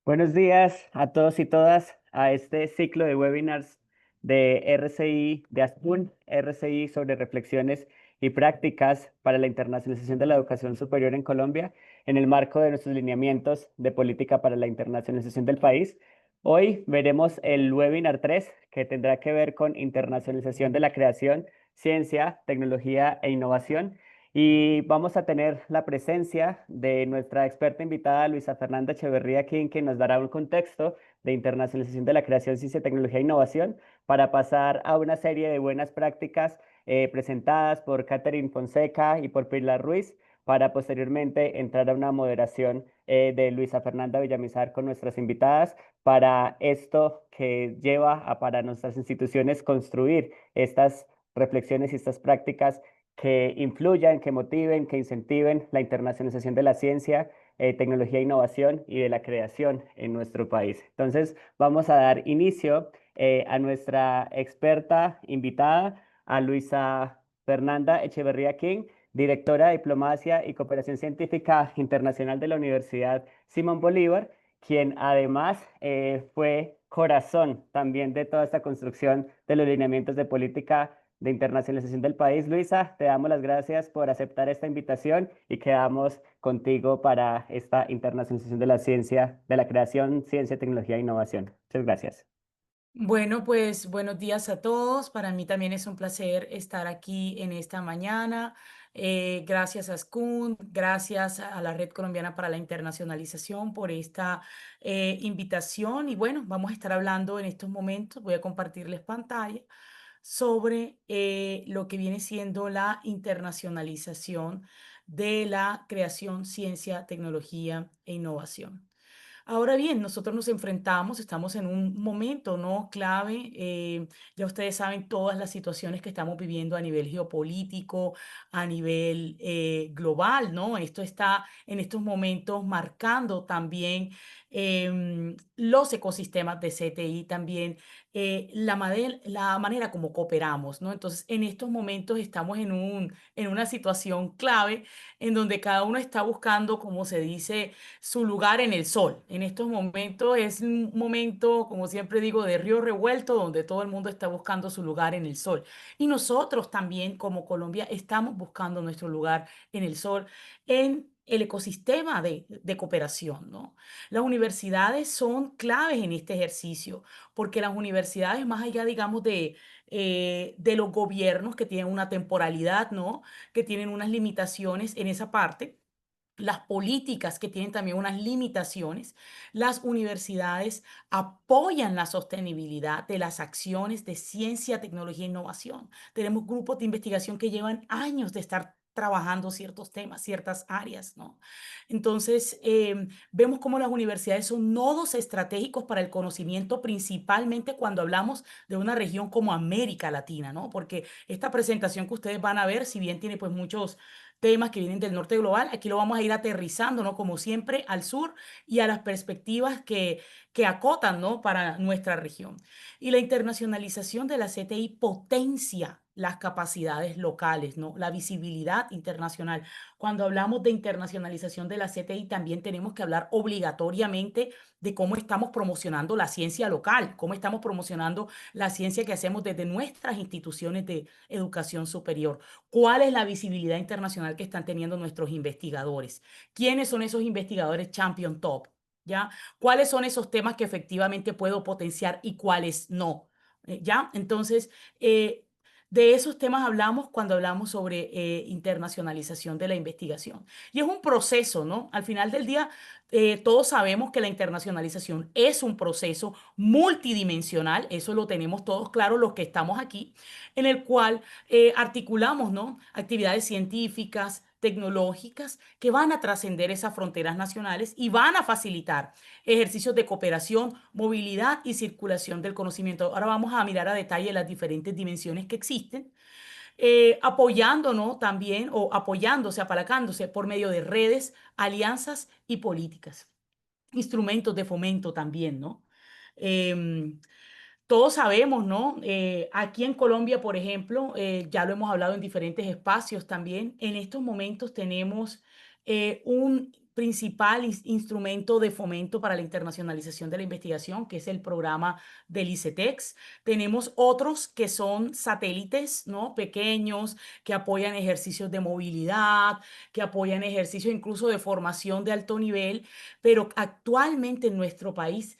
Buenos días a todos y todas a este ciclo de webinars de RCI, de ASPUN, RCI sobre reflexiones y prácticas para la internacionalización de la educación superior en Colombia en el marco de nuestros lineamientos de política para la internacionalización del país. Hoy veremos el webinar 3 que tendrá que ver con internacionalización de la creación, ciencia, tecnología e innovación. Y vamos a tener la presencia de nuestra experta invitada, Luisa Fernanda Echeverría King, que nos dará un contexto de internacionalización de la creación, ciencia, tecnología e innovación para pasar a una serie de buenas prácticas presentadas por Catherine Fonseca y por Pilar Ruiz, para posteriormente entrar a una moderación de Luisa Fernanda Villamizar con nuestras invitadas para esto que lleva a para nuestras instituciones construir estas reflexiones y estas prácticas que influyan, que motiven, que incentiven la internacionalización de la ciencia, tecnología e innovación y de la creación en nuestro país. Entonces, vamos a dar inicio a nuestra experta invitada, a Luisa Fernanda Echeverría King, directora de Diplomacia y Cooperación Científica Internacional de la Universidad Simón Bolívar, quien además fue corazón también de toda esta construcción de los lineamientos de política de internacionalización del país. Luisa, te damos las gracias por aceptar esta invitación y quedamos contigo para esta internacionalización de la ciencia, de la creación, ciencia, tecnología e innovación. Muchas gracias. Bueno, pues buenos días a todos. Para mí también es un placer estar aquí en esta mañana. Gracias a SCUN, gracias a la Red Colombiana para la Internacionalización por esta invitación. Y bueno, vamos a estar hablando en estos momentos, voy a compartirles pantalla, sobre lo que viene siendo la internacionalización de la creación, ciencia, tecnología e innovación. Ahora bien, nosotros nos enfrentamos, estamos en un momento, ¿no? Clave. Ya ustedes saben todas las situaciones que estamos viviendo a nivel geopolítico, a nivel global, ¿no? Esto está en estos momentos marcando también los ecosistemas de CTI, también la manera como cooperamos, ¿no? Entonces, en estos momentos estamos en una situación clave en donde cada uno está buscando, como se dice, su lugar en el sol. En estos momentos es un momento, como siempre digo, de río revuelto, donde todo el mundo está buscando su lugar en el sol. Y nosotros también, como Colombia, estamos buscando nuestro lugar en el sol, en el ecosistema de cooperación, ¿no? Las universidades son claves en este ejercicio, porque las universidades, más allá, digamos, de los gobiernos que tienen una temporalidad, ¿no? Que tienen unas limitaciones en esa parte, las políticas que tienen también unas limitaciones, las universidades apoyan la sostenibilidad de las acciones de ciencia, tecnología e innovación. Tenemos grupos de investigación que llevan años de estar trabajando ciertos temas, ciertas áreas, ¿no? Entonces, vemos cómo las universidades son nodos estratégicos para el conocimiento, principalmente cuando hablamos de una región como América Latina, ¿no? Porque esta presentación que ustedes van a ver, si bien tiene pues muchos temas que vienen del norte global. Aquí lo vamos a ir aterrizando, ¿no? Como siempre, al sur y a las perspectivas que acotan, ¿no? Para nuestra región. Y la internacionalización de la CTI potencia las capacidades locales, ¿no? La visibilidad internacional. Cuando hablamos de internacionalización de la CTI, también tenemos que hablar obligatoriamente de cómo estamos promocionando la ciencia local, cómo estamos promocionando la ciencia que hacemos desde nuestras instituciones de educación superior. ¿Cuál es la visibilidad internacional que están teniendo nuestros investigadores? ¿Quiénes son esos investigadores champion top? ¿Ya? ¿Cuáles son esos temas que efectivamente puedo potenciar y cuáles no? ¿Ya? Entonces, de esos temas hablamos cuando hablamos sobre internacionalización de la investigación. Y es un proceso, ¿no? Al final del día, todos sabemos que la internacionalización es un proceso multidimensional, eso lo tenemos todos claro los que estamos aquí, en el cual articulamos, ¿no? Actividades científicas, tecnológicas que van a trascender esas fronteras nacionales y van a facilitar ejercicios de cooperación, movilidad y circulación del conocimiento. Ahora vamos a mirar a detalle las diferentes dimensiones que existen, apoyándonos también o apoyándose, apalancándose por medio de redes, alianzas y políticas. Instrumentos de fomento también, ¿no? Em, todos sabemos, ¿no? Aquí en Colombia, por ejemplo, ya lo hemos hablado en diferentes espacios también, en estos momentos tenemos un principal instrumento de fomento para la internacionalización de la investigación, que es el programa del ICETEX. Tenemos otros que son satélites, ¿no? Pequeños, que apoyan ejercicios de movilidad, que apoyan ejercicios incluso de formación de alto nivel, pero actualmente en nuestro país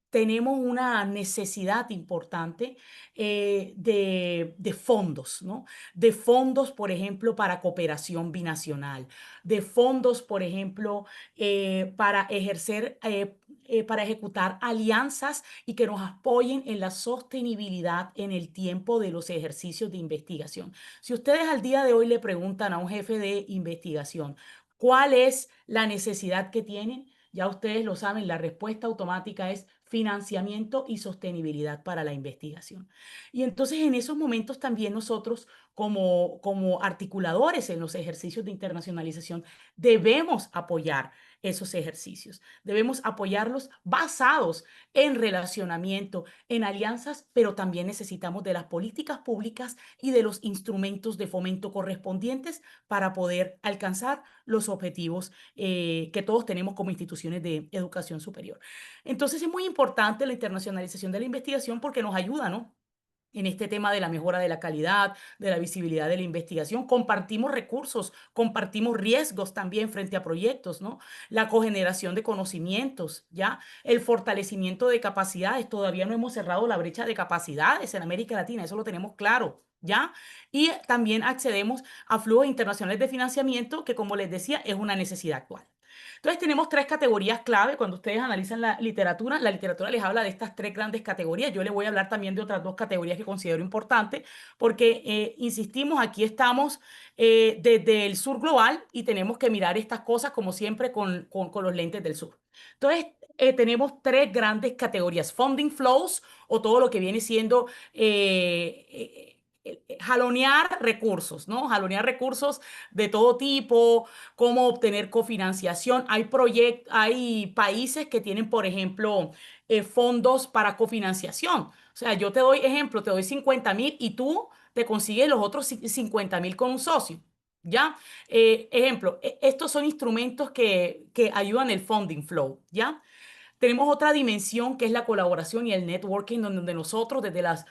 tenemos una necesidad importante de fondos, ¿no? De fondos, por ejemplo, para cooperación binacional, de fondos, por ejemplo, para ejecutar alianzas y que nos apoyen en la sostenibilidad en el tiempo de los ejercicios de investigación. Si ustedes al día de hoy le preguntan a un jefe de investigación cuál es la necesidad que tienen, ya ustedes lo saben, la respuesta automática es financiamiento y sostenibilidad para la investigación. Y entonces en esos momentos también nosotros como articuladores en los ejercicios de internacionalización debemos apoyar esos ejercicios. Debemos apoyarlos basados en relacionamiento, en alianzas, pero también necesitamos de las políticas públicas y de los instrumentos de fomento correspondientes para poder alcanzar los objetivos que todos tenemos como instituciones de educación superior. Entonces es muy importante la internacionalización de la investigación porque nos ayuda, ¿no? En este tema de la mejora de la calidad, de la visibilidad de la investigación. Compartimos recursos, compartimos riesgos también frente a proyectos, ¿no? La cogeneración de conocimientos, ¿ya? El fortalecimiento de capacidades. Todavía no hemos cerrado la brecha de capacidades en América Latina, eso lo tenemos claro, ¿ya? Y también accedemos a flujos internacionales de financiamiento que, como les decía, es una necesidad actual. Entonces tenemos tres categorías clave cuando ustedes analizan la literatura. La literatura les habla de estas tres grandes categorías. Yo les voy a hablar también de otras dos categorías que considero importantes porque, insistimos, aquí estamos desde el sur global y tenemos que mirar estas cosas como siempre con los lentes del sur. Entonces, tenemos tres grandes categorías: funding flows, o todo lo que viene siendo jalonear recursos, ¿no? Jalonear recursos de todo tipo, cómo obtener cofinanciación. Hay países que tienen, por ejemplo, fondos para cofinanciación. O sea, yo te doy ejemplo, te doy 50.000 y tú te consigues los otros 50.000 con un socio. ¿Ya? Ejemplo, estos son instrumentos que ayudan el funding flow, ¿ya? Tenemos otra dimensión que es la colaboración y el networking, donde nosotros desde las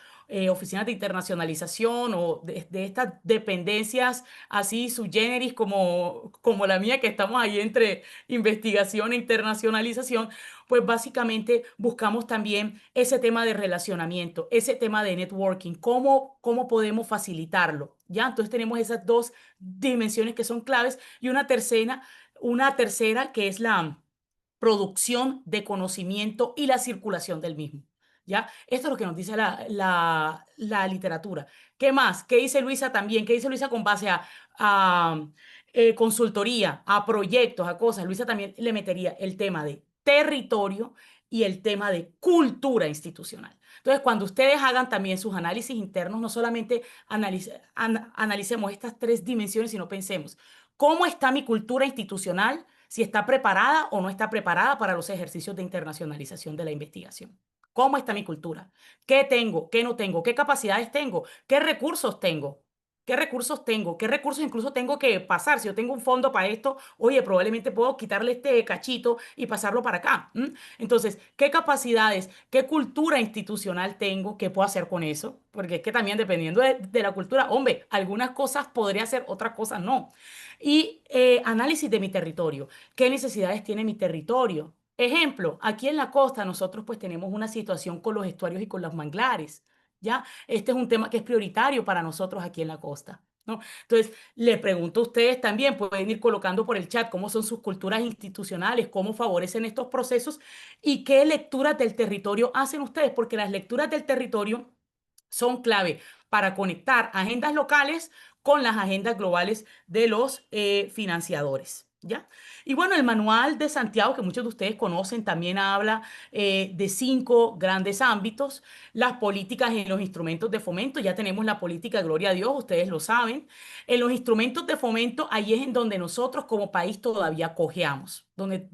oficinas de internacionalización o de estas dependencias así sui generis como la mía, que estamos ahí entre investigación e internacionalización, pues básicamente buscamos también ese tema de relacionamiento, ese tema de networking, cómo podemos facilitarlo, ¿ya? Entonces tenemos esas dos dimensiones que son claves y una tercera que es la producción de conocimiento y la circulación del mismo. ¿Ya? Esto es lo que nos dice la literatura. ¿Qué más? ¿Qué dice Luisa también? ¿Qué dice Luisa con base a consultoría, a proyectos, a cosas? Luisa también le metería el tema de territorio y el tema de cultura institucional. Entonces, cuando ustedes hagan también sus análisis internos, no solamente analicemos estas tres dimensiones, sino pensemos, ¿cómo está mi cultura institucional? Si está preparada o no está preparada para los ejercicios de internacionalización de la investigación. ¿Cómo está mi cultura? ¿Qué tengo? ¿Qué no tengo? ¿Qué capacidades tengo? ¿Qué recursos tengo? ¿Qué recursos tengo? ¿Qué recursos incluso tengo que pasar? Si yo tengo un fondo para esto, oye, probablemente puedo quitarle este cachito y pasarlo para acá. Entonces, ¿qué capacidades, qué cultura institucional tengo? ¿Qué puedo hacer con eso? Porque es que también dependiendo de la cultura, hombre, algunas cosas podría hacer, otras cosas no. Y análisis de mi territorio. ¿Qué necesidades tiene mi territorio? Ejemplo, aquí en la costa nosotros pues tenemos una situación con los estuarios y con los manglares, ¿ya? Este es un tema que es prioritario para nosotros aquí en la costa, ¿no? Entonces, le pregunto a ustedes también, pueden ir colocando por el chat cómo son sus culturas institucionales, cómo favorecen estos procesos y qué lecturas del territorio hacen ustedes, porque las lecturas del territorio son clave para conectar agendas locales con las agendas globales de los financiadores. ¿Ya? Y bueno, el manual de Santiago, que muchos de ustedes conocen, también habla de 5 grandes ámbitos: las políticas y los instrumentos de fomento. Ya tenemos la política, gloria a Dios, ustedes lo saben. En los instrumentos de fomento, ahí es en donde nosotros como país todavía cojeamos. donde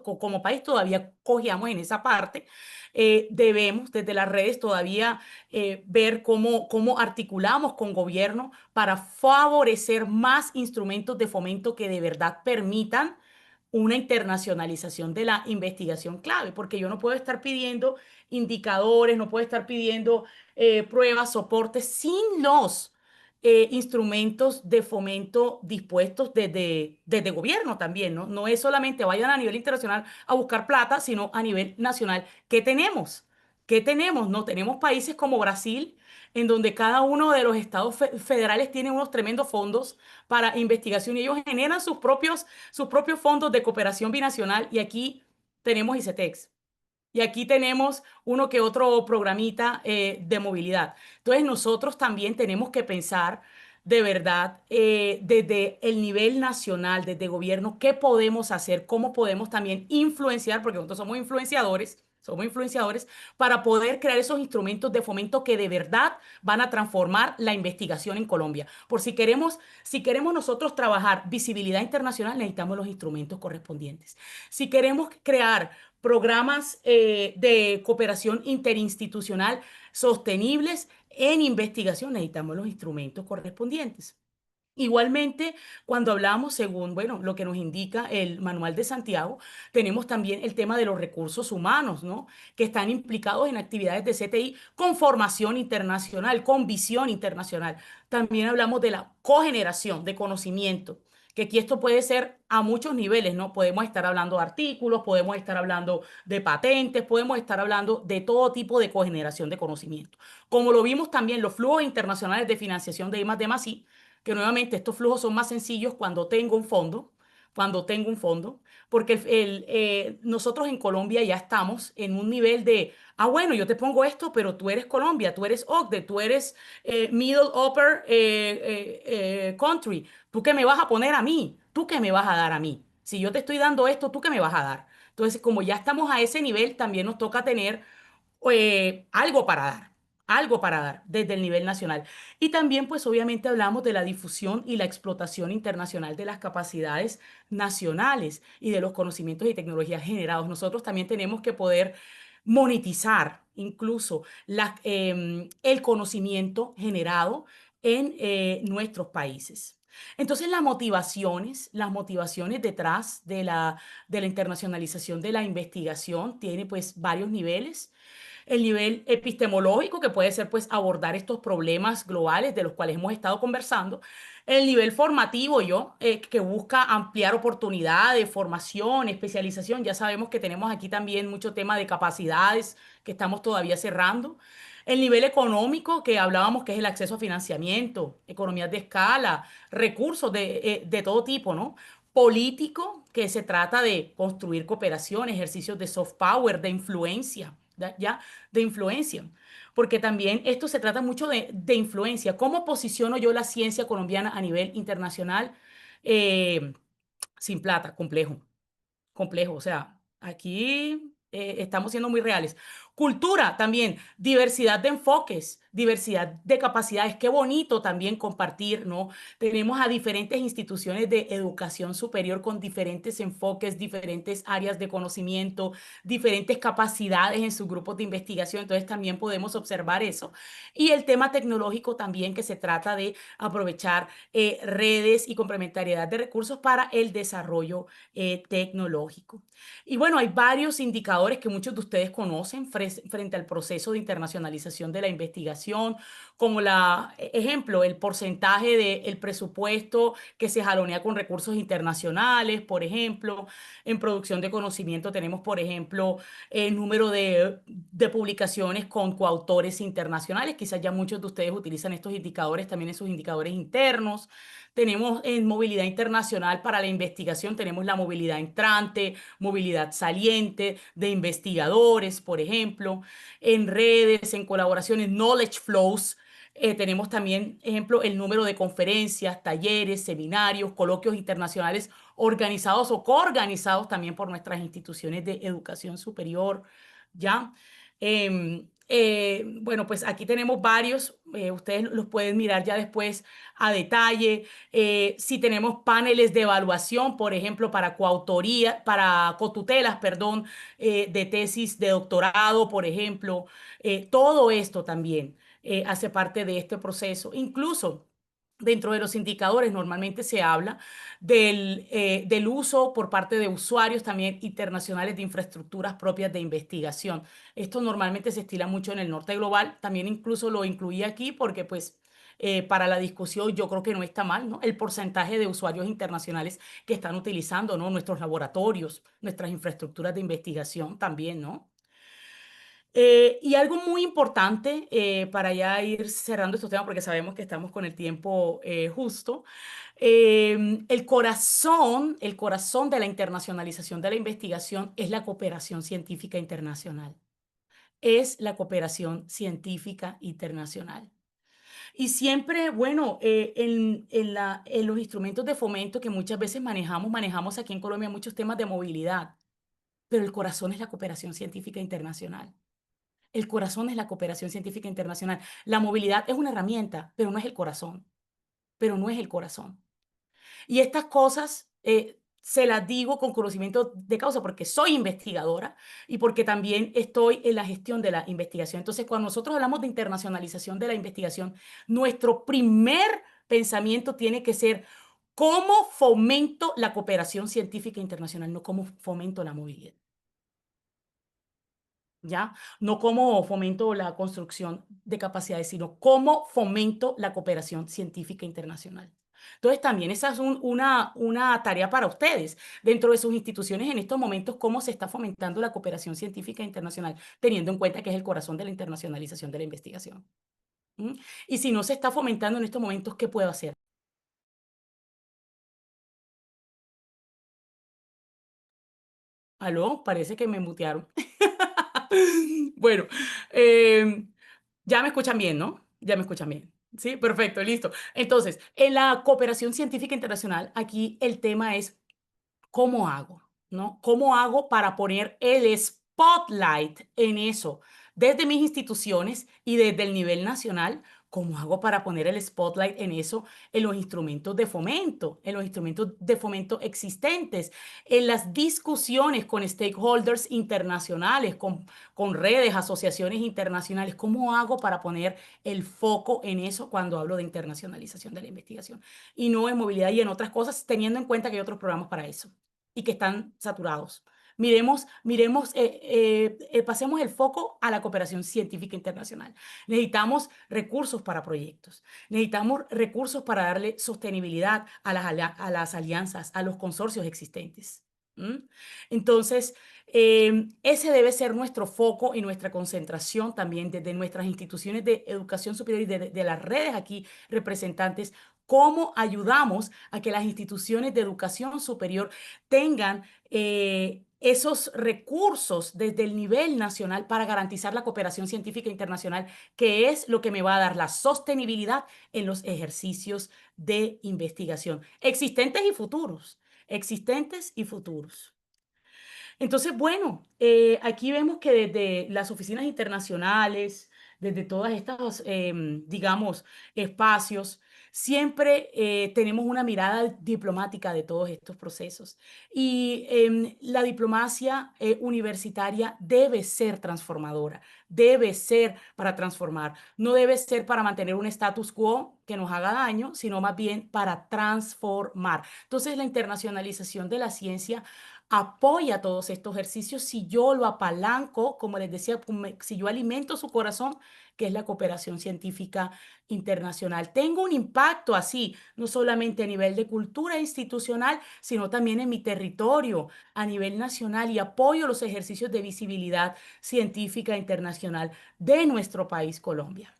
como país todavía cogíamos en esa parte. Debemos desde las redes todavía ver cómo articulamos con gobierno para favorecer más instrumentos de fomento que de verdad permitan una internacionalización de la investigación clave, porque yo no puedo estar pidiendo indicadores, no puedo estar pidiendo pruebas, soportes sin los instrumentos de fomento dispuestos desde gobierno también, ¿no? No es solamente vayan a nivel internacional a buscar plata, sino a nivel nacional. ¿Qué tenemos? ¿Qué tenemos? No tenemos países como Brasil, en donde cada uno de los estados federales tiene unos tremendos fondos para investigación y ellos generan sus propios fondos de cooperación binacional y aquí tenemos ICETEX. Y aquí tenemos uno que otro programita de movilidad. Entonces nosotros también tenemos que pensar de verdad desde el nivel nacional, desde gobierno, qué podemos hacer, cómo podemos también influenciar, porque nosotros somos influenciadores para poder crear esos instrumentos de fomento que de verdad van a transformar la investigación en Colombia. Por si queremos nosotros trabajar visibilidad internacional, necesitamos los instrumentos correspondientes. Si queremos crear programas de cooperación interinstitucional sostenibles en investigación, necesitamos los instrumentos correspondientes. Igualmente, cuando hablamos, según, bueno, lo que nos indica el Manual de Santiago, tenemos también el tema de los recursos humanos, ¿no? Que están implicados en actividades de CTI con formación internacional, con visión internacional. También hablamos de la cogeneración de conocimiento, que aquí esto puede ser a muchos niveles, ¿no? Podemos estar hablando de artículos, podemos estar hablando de patentes, podemos estar hablando de todo tipo de cogeneración de conocimiento. Como lo vimos también, los flujos internacionales de financiación de I+D+I, que nuevamente estos flujos son más sencillos cuando tengo un fondo, porque nosotros en Colombia ya estamos en un nivel de, bueno, yo te pongo esto, pero tú eres Colombia, tú eres OCDE, tú eres Middle Upper Country, ¿tú qué me vas a poner a mí? ¿Tú qué me vas a dar a mí? Si yo te estoy dando esto, ¿tú qué me vas a dar? Entonces, como ya estamos a ese nivel, también nos toca tener algo para dar, algo para dar desde el nivel nacional. Y también, pues obviamente hablamos de la difusión y la explotación internacional de las capacidades nacionales y de los conocimientos y tecnologías generados. Nosotros también tenemos que poder monetizar incluso el conocimiento generado en nuestros países. Entonces, las motivaciones detrás de la internacionalización de la investigación tiene pues varios niveles. El nivel epistemológico, que puede ser pues abordar estos problemas globales de los cuales hemos estado conversando. El nivel formativo, que busca ampliar oportunidades, formación, especialización. Ya sabemos que tenemos aquí también mucho tema de capacidades que estamos todavía cerrando. El nivel económico, que hablábamos que es el acceso a financiamiento, economías de escala, recursos de todo tipo, ¿no? Político, que se trata de construir cooperación, ejercicios de soft power, de influencia, ¿ya? De influencia. Porque también esto se trata mucho de influencia. ¿Cómo posiciono yo la ciencia colombiana a nivel internacional? Eh, Sin plata, complejo, complejo. O sea, aquí estamos siendo muy reales. Cultura también, diversidad de enfoques, diversidad de capacidades. Qué bonito también compartir, ¿no? Tenemos a diferentes instituciones de educación superior con diferentes enfoques, diferentes áreas de conocimiento, diferentes capacidades en sus grupos de investigación. Entonces también podemos observar eso. Y el tema tecnológico también, que se trata de aprovechar redes y complementariedad de recursos para el desarrollo tecnológico. Y bueno, hay varios indicadores que muchos de ustedes conocen frente al proceso de internacionalización de la investigación, como ejemplo, el porcentaje del presupuesto que se jalonea con recursos internacionales, por ejemplo. En producción de conocimiento tenemos, por ejemplo, el número de publicaciones con coautores internacionales. Quizás ya muchos de ustedes utilizan estos indicadores, también esos indicadores internos. Tenemos en movilidad internacional para la investigación, tenemos la movilidad entrante, movilidad saliente de investigadores, por ejemplo, en redes, en colaboraciones, knowledge flows. Tenemos también, ejemplo, el número de conferencias, talleres, seminarios, coloquios internacionales organizados o coorganizados también por nuestras instituciones de educación superior, ¿ya? Bueno, pues aquí tenemos varios, ustedes los pueden mirar ya después a detalle. Si tenemos paneles de evaluación, por ejemplo, para coautoría, para cotutelas, perdón, de tesis de doctorado, por ejemplo, todo esto también hace parte de este proceso. Incluso dentro de los indicadores normalmente se habla del uso por parte de usuarios también internacionales de infraestructuras propias de investigación. Esto normalmente se estila mucho en el norte global. También incluso lo incluí aquí porque pues para la discusión yo creo que no está mal, ¿no? El porcentaje de usuarios internacionales que están utilizando, ¿no? Nuestros laboratorios, nuestras infraestructuras de investigación también, ¿no? Y algo muy importante para ya ir cerrando estos temas, porque sabemos que estamos con el tiempo justo, el corazón de la internacionalización de la investigación es la cooperación científica internacional. Es la cooperación científica internacional. Y siempre, bueno, en los instrumentos de fomento que muchas veces manejamos aquí en Colombia muchos temas de movilidad, pero el corazón es la cooperación científica internacional. El corazón es la cooperación científica internacional. La movilidad es una herramienta, pero no es el corazón. Pero no es el corazón. Y estas cosas se las digo con conocimiento de causa porque soy investigadora y porque también estoy en la gestión de la investigación. Entonces, cuando nosotros hablamos de internacionalización de la investigación, nuestro primer pensamiento tiene que ser cómo fomento la cooperación científica internacional, no cómo fomento la movilidad. ¿Ya? No cómo fomento la construcción de capacidades, sino cómo fomento la cooperación científica internacional. Entonces, también esa es una tarea para ustedes dentro de sus instituciones en estos momentos, cómo se está fomentando la cooperación científica internacional, teniendo en cuenta que es el corazón de la internacionalización de la investigación. ¿Mm? Y si no se está fomentando en estos momentos, ¿qué puedo hacer? ¿Aló? Parece que me mutearon. Bueno, eh, ya me escuchan bien, ¿no? Ya me escuchan bien. Sí, perfecto, listo. Entonces, en la cooperación científica internacional, aquí el tema es ¿cómo hago? ¿No? ¿Cómo hago para poner el spotlight en eso? Desde mis instituciones y desde el nivel nacional, ¿cómo hago para poner el spotlight en eso en los instrumentos de fomento, en los instrumentos de fomento existentes, en las discusiones con stakeholders internacionales, con redes, asociaciones internacionales? ¿Cómo hago para poner el foco en eso cuando hablo de internacionalización de la investigación? Y no en movilidad y en otras cosas, teniendo en cuenta que hay otros programas para eso y que están saturados. Pasemos el foco a la cooperación científica internacional. Necesitamos recursos para proyectos, necesitamos recursos para darle sostenibilidad a las alianzas, a los consorcios existentes. ¿Mm? Entonces, ese debe ser nuestro foco y nuestra concentración también desde nuestras instituciones de educación superior y de las redes aquí representantes. ¿Cómo ayudamos a que las instituciones de educación superior tengan esos recursos desde el nivel nacional para garantizar la cooperación científica internacional, que es lo que me va a dar la sostenibilidad en los ejercicios de investigación existentes y futuros? Existentes y futuros. Entonces, bueno, aquí vemos que desde las oficinas internacionales, desde todas estas, digamos, espacios, siempre tenemos una mirada diplomática de todos estos procesos. Y la diplomacia universitaria debe ser transformadora, debe ser para transformar, no debe ser para mantener un status quo que nos haga daño, sino más bien para transformar. Entonces, la internacionalización de la ciencia apoya todos estos ejercicios si yo lo apalanco, como les decía, si yo alimento su corazón, que es la cooperación científica internacional. Tengo un impacto así, no solamente a nivel de cultura institucional, sino también en mi territorio, a nivel nacional, y apoyo los ejercicios de visibilidad científica internacional de nuestro país, Colombia.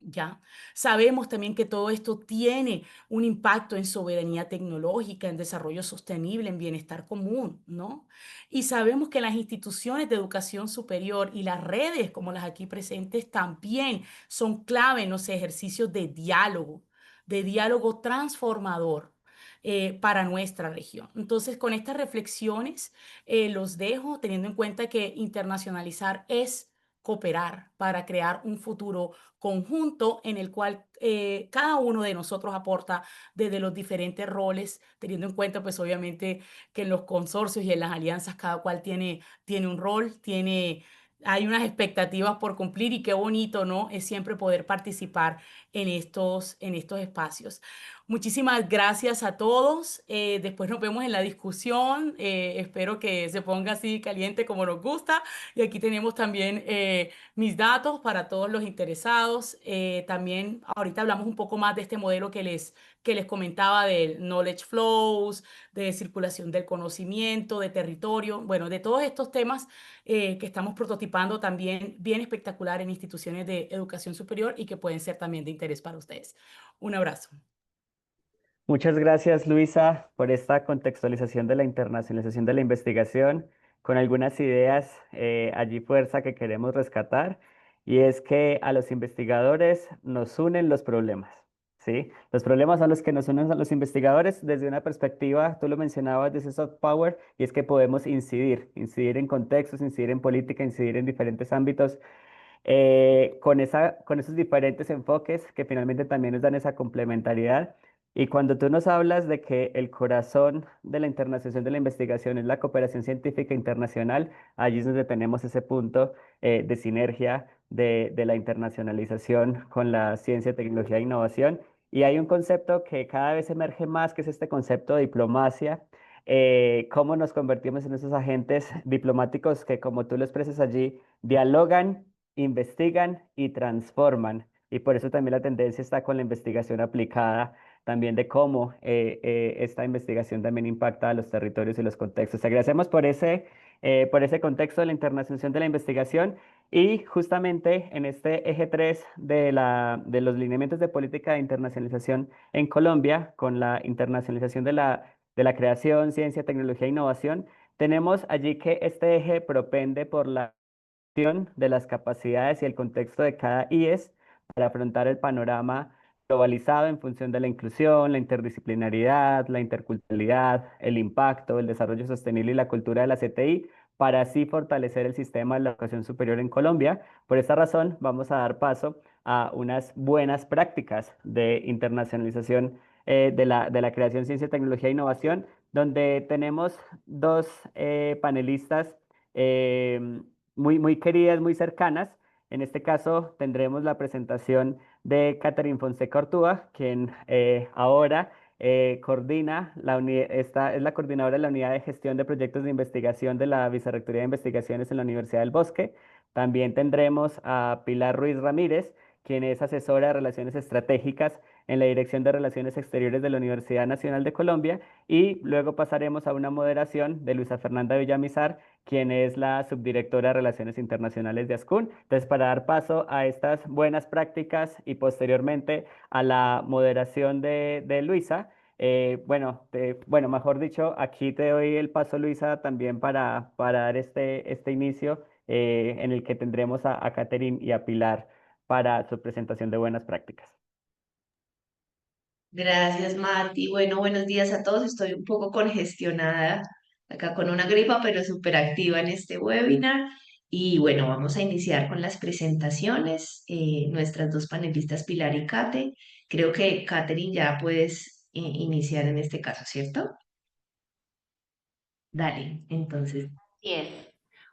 ¿Ya? Sabemos también que todo esto tiene un impacto en soberanía tecnológica, en desarrollo sostenible, en bienestar común, ¿no? Y sabemos que las instituciones de educación superior y las redes como las aquí presentes también son clave en los ejercicios de diálogo transformador para nuestra región. Entonces, con estas reflexiones los dejo teniendo en cuenta que internacionalizar es cooperar, para crear un futuro conjunto en el cual cada uno de nosotros aporta desde los diferentes roles, teniendo en cuenta pues obviamente que en los consorcios y en las alianzas cada cual tiene un rol, hay unas expectativas por cumplir y qué bonito, ¿no? Es siempre poder participar en estos espacios. Muchísimas gracias a todos. Después nos vemos en la discusión. Espero que se ponga así caliente como nos gusta. Y aquí tenemos también mis datos para todos los interesados. También ahorita hablamos un poco más de este modelo que les comentaba del knowledge flows, de circulación del conocimiento, de territorio, bueno, de todos estos temas que estamos prototipando también bien espectacular en instituciones de educación superior y que pueden ser también de interés para ustedes. Un abrazo. Muchas gracias, Luisa, por esta contextualización de la internacionalización de la investigación, con algunas ideas allí fuerza que queremos rescatar, y es que a los investigadores nos unen los problemas, ¿sí? Los problemas son los que nos unen a los investigadores desde una perspectiva, tú lo mencionabas, desde soft power, y es que podemos incidir en contextos, incidir en política, incidir en diferentes ámbitos con esos diferentes enfoques que finalmente también nos dan esa complementariedad. Y cuando tú nos hablas de que el corazón de la internacionalización de la investigación es la cooperación científica internacional, allí es donde tenemos ese punto de sinergia de la internacionalización con la ciencia, tecnología e innovación. Y hay un concepto que cada vez emerge más, que es este concepto de diplomacia. Cómo nos convertimos en esos agentes diplomáticos que, como tú lo expresas allí, dialogan, investigan y transforman. Y por eso también la tendencia está con la investigación aplicada, también de cómo esta investigación también impacta a los territorios y los contextos. Te agradecemos por ese contexto de la internacionalización de la investigación y justamente en este eje 3 de los lineamientos de política de internacionalización en Colombia, con la internacionalización de la creación, ciencia, tecnología e innovación, tenemos allí que este eje propende por la de las capacidades y el contexto de cada IES para afrontar el panorama globalizado en función de la inclusión, la interdisciplinaridad, la interculturalidad, el impacto, el desarrollo sostenible y la cultura de la CTI, para así fortalecer el sistema de la educación superior en Colombia. Por esta razón, vamos a dar paso a unas buenas prácticas de internacionalización de la creación, ciencia, tecnología e innovación, donde tenemos dos panelistas em, muy queridas, muy cercanas. En este caso tendremos la presentación de Catherine Fonseca Ortúa, quien ahora coordina esta es la coordinadora de la Unidad de Gestión de Proyectos de Investigación de la Vicerrectoría de Investigaciones en la Universidad del Bosque. También tendremos a Pilar Ruiz Ramírez, quien es asesora de Relaciones Estratégicas en la Dirección de Relaciones Exteriores de la Universidad Nacional de Colombia. Y luego pasaremos a una moderación de Luisa Fernanda Villamizar, quien es la subdirectora de Relaciones Internacionales de ASCUN. Entonces, para dar paso a estas buenas prácticas y posteriormente a la moderación de Luisa, bueno, mejor dicho, aquí te doy el paso, Luisa, también para dar este inicio en el que tendremos a Catherine y a Pilar para su presentación de buenas prácticas. Gracias, Mati. Bueno, buenos días a todos. Estoy un poco congestionada acá con una gripa, pero súper activa en este webinar. Y bueno, vamos a iniciar con las presentaciones. Nuestras dos panelistas, Pilar y Kate. Creo que Katherine ya puedes iniciar en este caso, ¿cierto? Dale, entonces Así es.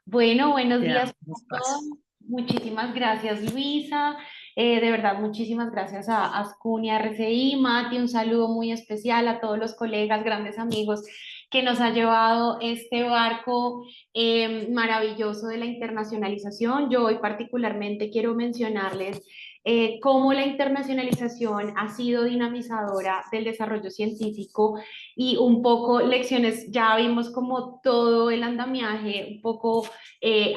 Bueno, buenos te días damos a todos. paso. Muchísimas gracias, Luisa. De verdad, muchísimas gracias a Ascun y a RCI. Mati, un saludo muy especial a todos los colegas, grandes amigos que nos ha llevado este barco maravilloso de la internacionalización. Yo hoy particularmente quiero mencionarles cómo la internacionalización ha sido dinamizadora del desarrollo científico y un poco lecciones, ya vimos como todo el andamiaje un poco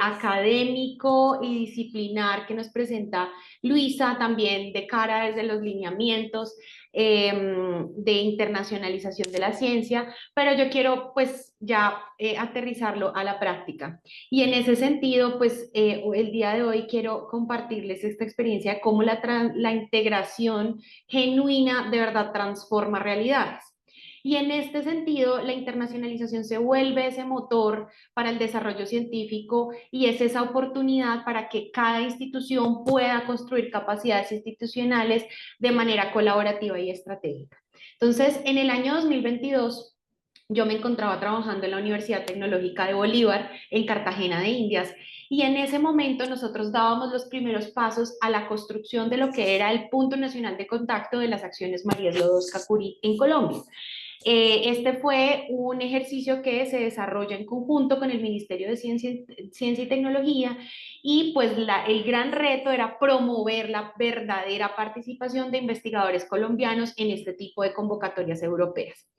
académico y disciplinar que nos presenta Luisa, también de cara desde los lineamientos de internacionalización de la ciencia, pero yo quiero pues ya aterrizarlo a la práctica. Y en ese sentido, pues el día de hoy quiero compartirles esta experiencia de cómo la integración genuina de verdad transforma realidades. Y en este sentido, la internacionalización se vuelve ese motor para el desarrollo científico y es esa oportunidad para que cada institución pueda construir capacidades institucionales de manera colaborativa y estratégica. Entonces, en el año 2022, yo me encontraba trabajando en la Universidad Tecnológica de Bolívar, en Cartagena de Indias, y en ese momento nosotros dábamos los primeros pasos a la construcción de lo que era el Punto Nacional de Contacto de las Acciones Marías Lodosca Curí en Colombia. Este fue un ejercicio que se desarrolla en conjunto con el Ministerio de Ciencia y Tecnología y pues el gran reto era promover la verdadera participación de investigadores colombianos en este tipo de convocatorias europeas.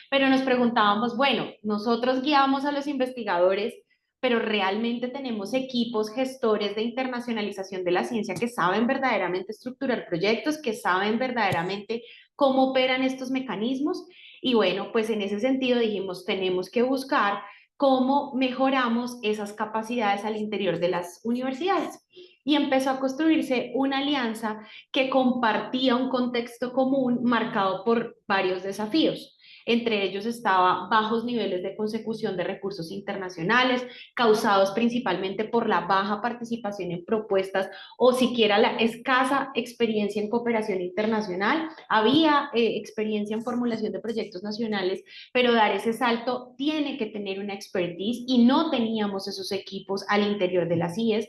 Pero nos preguntábamos, bueno, nosotros guiamos a los investigadores, pero realmente tenemos equipos gestores de internacionalización de la ciencia que saben verdaderamente estructurar proyectos, que saben verdaderamente cómo operan estos mecanismos. Y bueno, pues en ese sentido dijimos, tenemos que buscar cómo mejoramos esas capacidades al interior de las universidades. Y empezó a construirse una alianza que compartía un contexto común marcado por varios desafíos. Entre ellos estaba bajos niveles de consecución de recursos internacionales, causados principalmente por la baja participación en propuestas o siquiera la escasa experiencia en cooperación internacional. Había experiencia en formulación de proyectos nacionales, pero dar ese salto tiene que tener una expertise y no teníamos esos equipos al interior de las IES.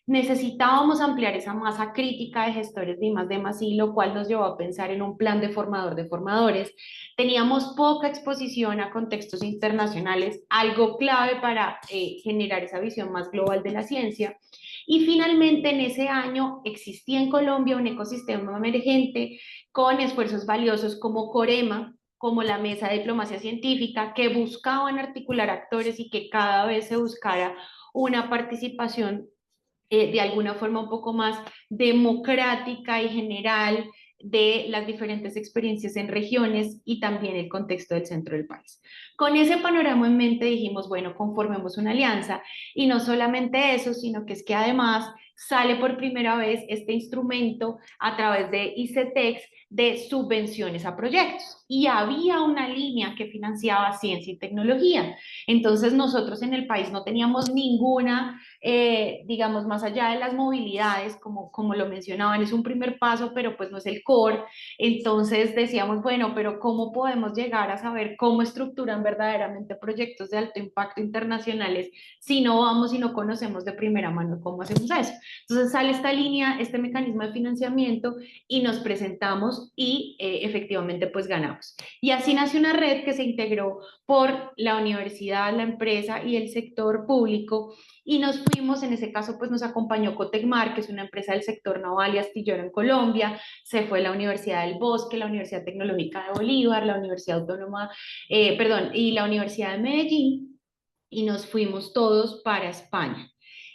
Necesitábamos ampliar esa masa crítica de gestores de I+D+I, lo cual nos llevó a pensar en un plan de formador de formadores. Teníamos poca exposición a contextos internacionales, algo clave para generar esa visión más global de la ciencia. Y finalmente, en ese año existía en Colombia un ecosistema emergente con esfuerzos valiosos como Corema, como la Mesa de Diplomacia Científica, que buscaban articular actores y que cada vez se buscara una participación de alguna forma un poco más democrática y general de las diferentes experiencias en regiones y también el contexto del centro del país. Con ese panorama en mente dijimos, bueno, conformemos una alianza y no solamente eso, sino que es que además sale por primera vez este instrumento a través de ICETEX de subvenciones a proyectos y había una línea que financiaba ciencia y tecnología. Entonces nosotros en el país no teníamos ninguna, digamos, más allá de las movilidades, como lo mencionaban, es un primer paso, pero pues no es el core. Entonces decíamos, bueno, pero ¿cómo podemos llegar a saber cómo estructuran verdaderamente proyectos de alto impacto internacionales si no vamos y no conocemos de primera mano cómo hacemos eso? Entonces sale esta línea, este mecanismo de financiamiento y nos presentamos y efectivamente pues ganamos. Y así nació una red que se integró por la universidad, la empresa y el sector público y nos fuimos, en ese caso pues nos acompañó Cotecmar, que es una empresa del sector naval y astillero en Colombia, se fue la Universidad del Bosque, la Universidad Tecnológica de Bolívar, la Universidad Autónoma, y la Universidad de Medellín y nos fuimos todos para España.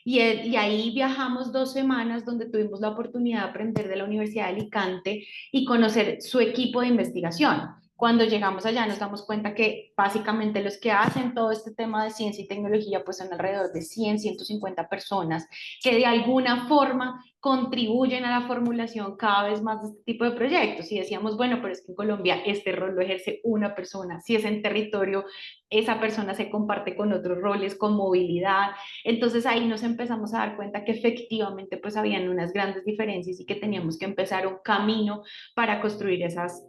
Y ahí viajamos 2 semanas donde tuvimos la oportunidad de aprender de la Universidad de Alicante y conocer su equipo de investigación. Cuando llegamos allá nos damos cuenta que básicamente los que hacen todo este tema de ciencia y tecnología pues son alrededor de 100, 150 personas que de alguna forma contribuyen a la formulación cada vez más de este tipo de proyectos. Y decíamos, bueno, pero es que en Colombia este rol lo ejerce una persona. Si es en territorio, esa persona se comparte con otros roles, con movilidad. Entonces ahí nos empezamos a dar cuenta que efectivamente pues habían unas grandes diferencias y que teníamos que empezar un camino para construir esas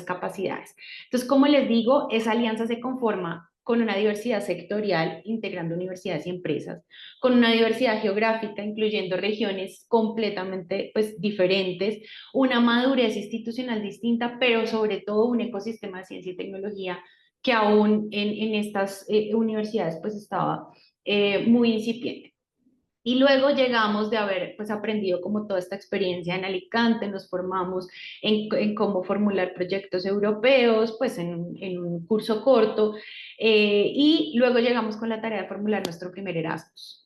capacidades. Entonces, como les digo, esa alianza se conforma con una diversidad sectorial, integrando universidades y empresas, con una diversidad geográfica, incluyendo regiones completamente pues, diferentes, una madurez institucional distinta, pero sobre todo un ecosistema de ciencia y tecnología que aún en estas universidades pues estaba muy incipiente. Y luego llegamos de haber pues aprendido como toda esta experiencia en Alicante, nos formamos en cómo formular proyectos europeos, pues en un curso corto, y luego llegamos con la tarea de formular nuestro primer Erasmus.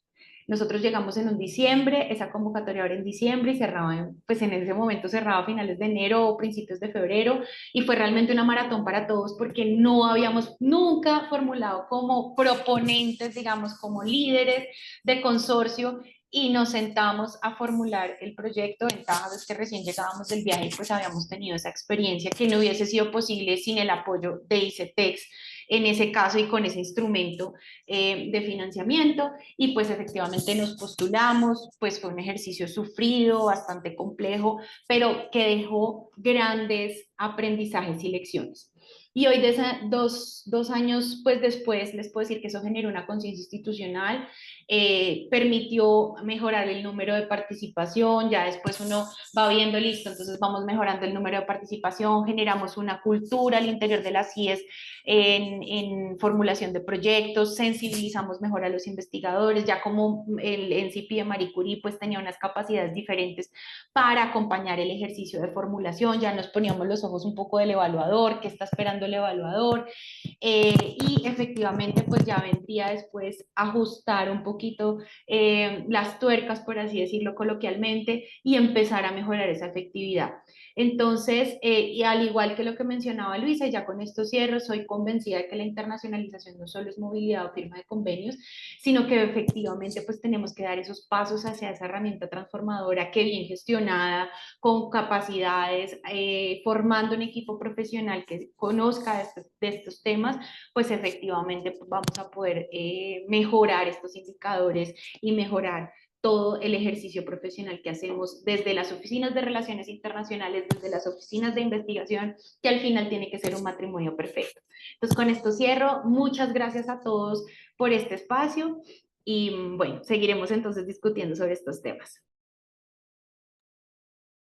Nosotros llegamos en un diciembre, esa convocatoria ahora en diciembre y cerraba, pues en ese momento cerraba a finales de enero o principios de febrero y fue realmente una maratón para todos porque no habíamos nunca formulado como proponentes, digamos, como líderes de consorcio y nos sentamos a formular el proyecto. Ventaja es que recién llegábamos del viaje, pues habíamos tenido esa experiencia que no hubiese sido posible sin el apoyo de ICETEX en ese caso y con ese instrumento de financiamiento, y pues efectivamente nos postulamos. Pues fue un ejercicio sufrido, bastante complejo, pero que dejó grandes aprendizajes y lecciones. Y hoy, dos años pues después, les puedo decir que eso generó una conciencia institucional, permitió mejorar el número de participación. Ya después uno va viendo, listo, entonces vamos mejorando el número de participación, generamos una cultura al interior de las CIES en formulación de proyectos, sensibilizamos mejor a los investigadores. Ya como el NCP de Marie Curie pues tenía unas capacidades diferentes para acompañar el ejercicio de formulación, ya nos poníamos los ojos un poco del evaluador, qué está esperando el evaluador, y efectivamente pues ya vendría después ajustar un poquito las tuercas, por así decirlo coloquialmente, y empezar a mejorar esa efectividad. Entonces, y al igual que lo que mencionaba Luisa, y ya con esto cierro, soy convencida de que la internacionalización no solo es movilidad o firma de convenios, sino que efectivamente pues tenemos que dar esos pasos hacia esa herramienta transformadora que, bien gestionada, con capacidades, formando un equipo profesional que conozca de estos temas, pues efectivamente pues vamos a poder mejorar estos indicadores y mejorar todo el ejercicio profesional que hacemos desde las oficinas de relaciones internacionales, desde las oficinas de investigación, que al final tiene que ser un matrimonio perfecto. Entonces, con esto cierro. Muchas gracias a todos por este espacio y bueno, seguiremos entonces discutiendo sobre estos temas.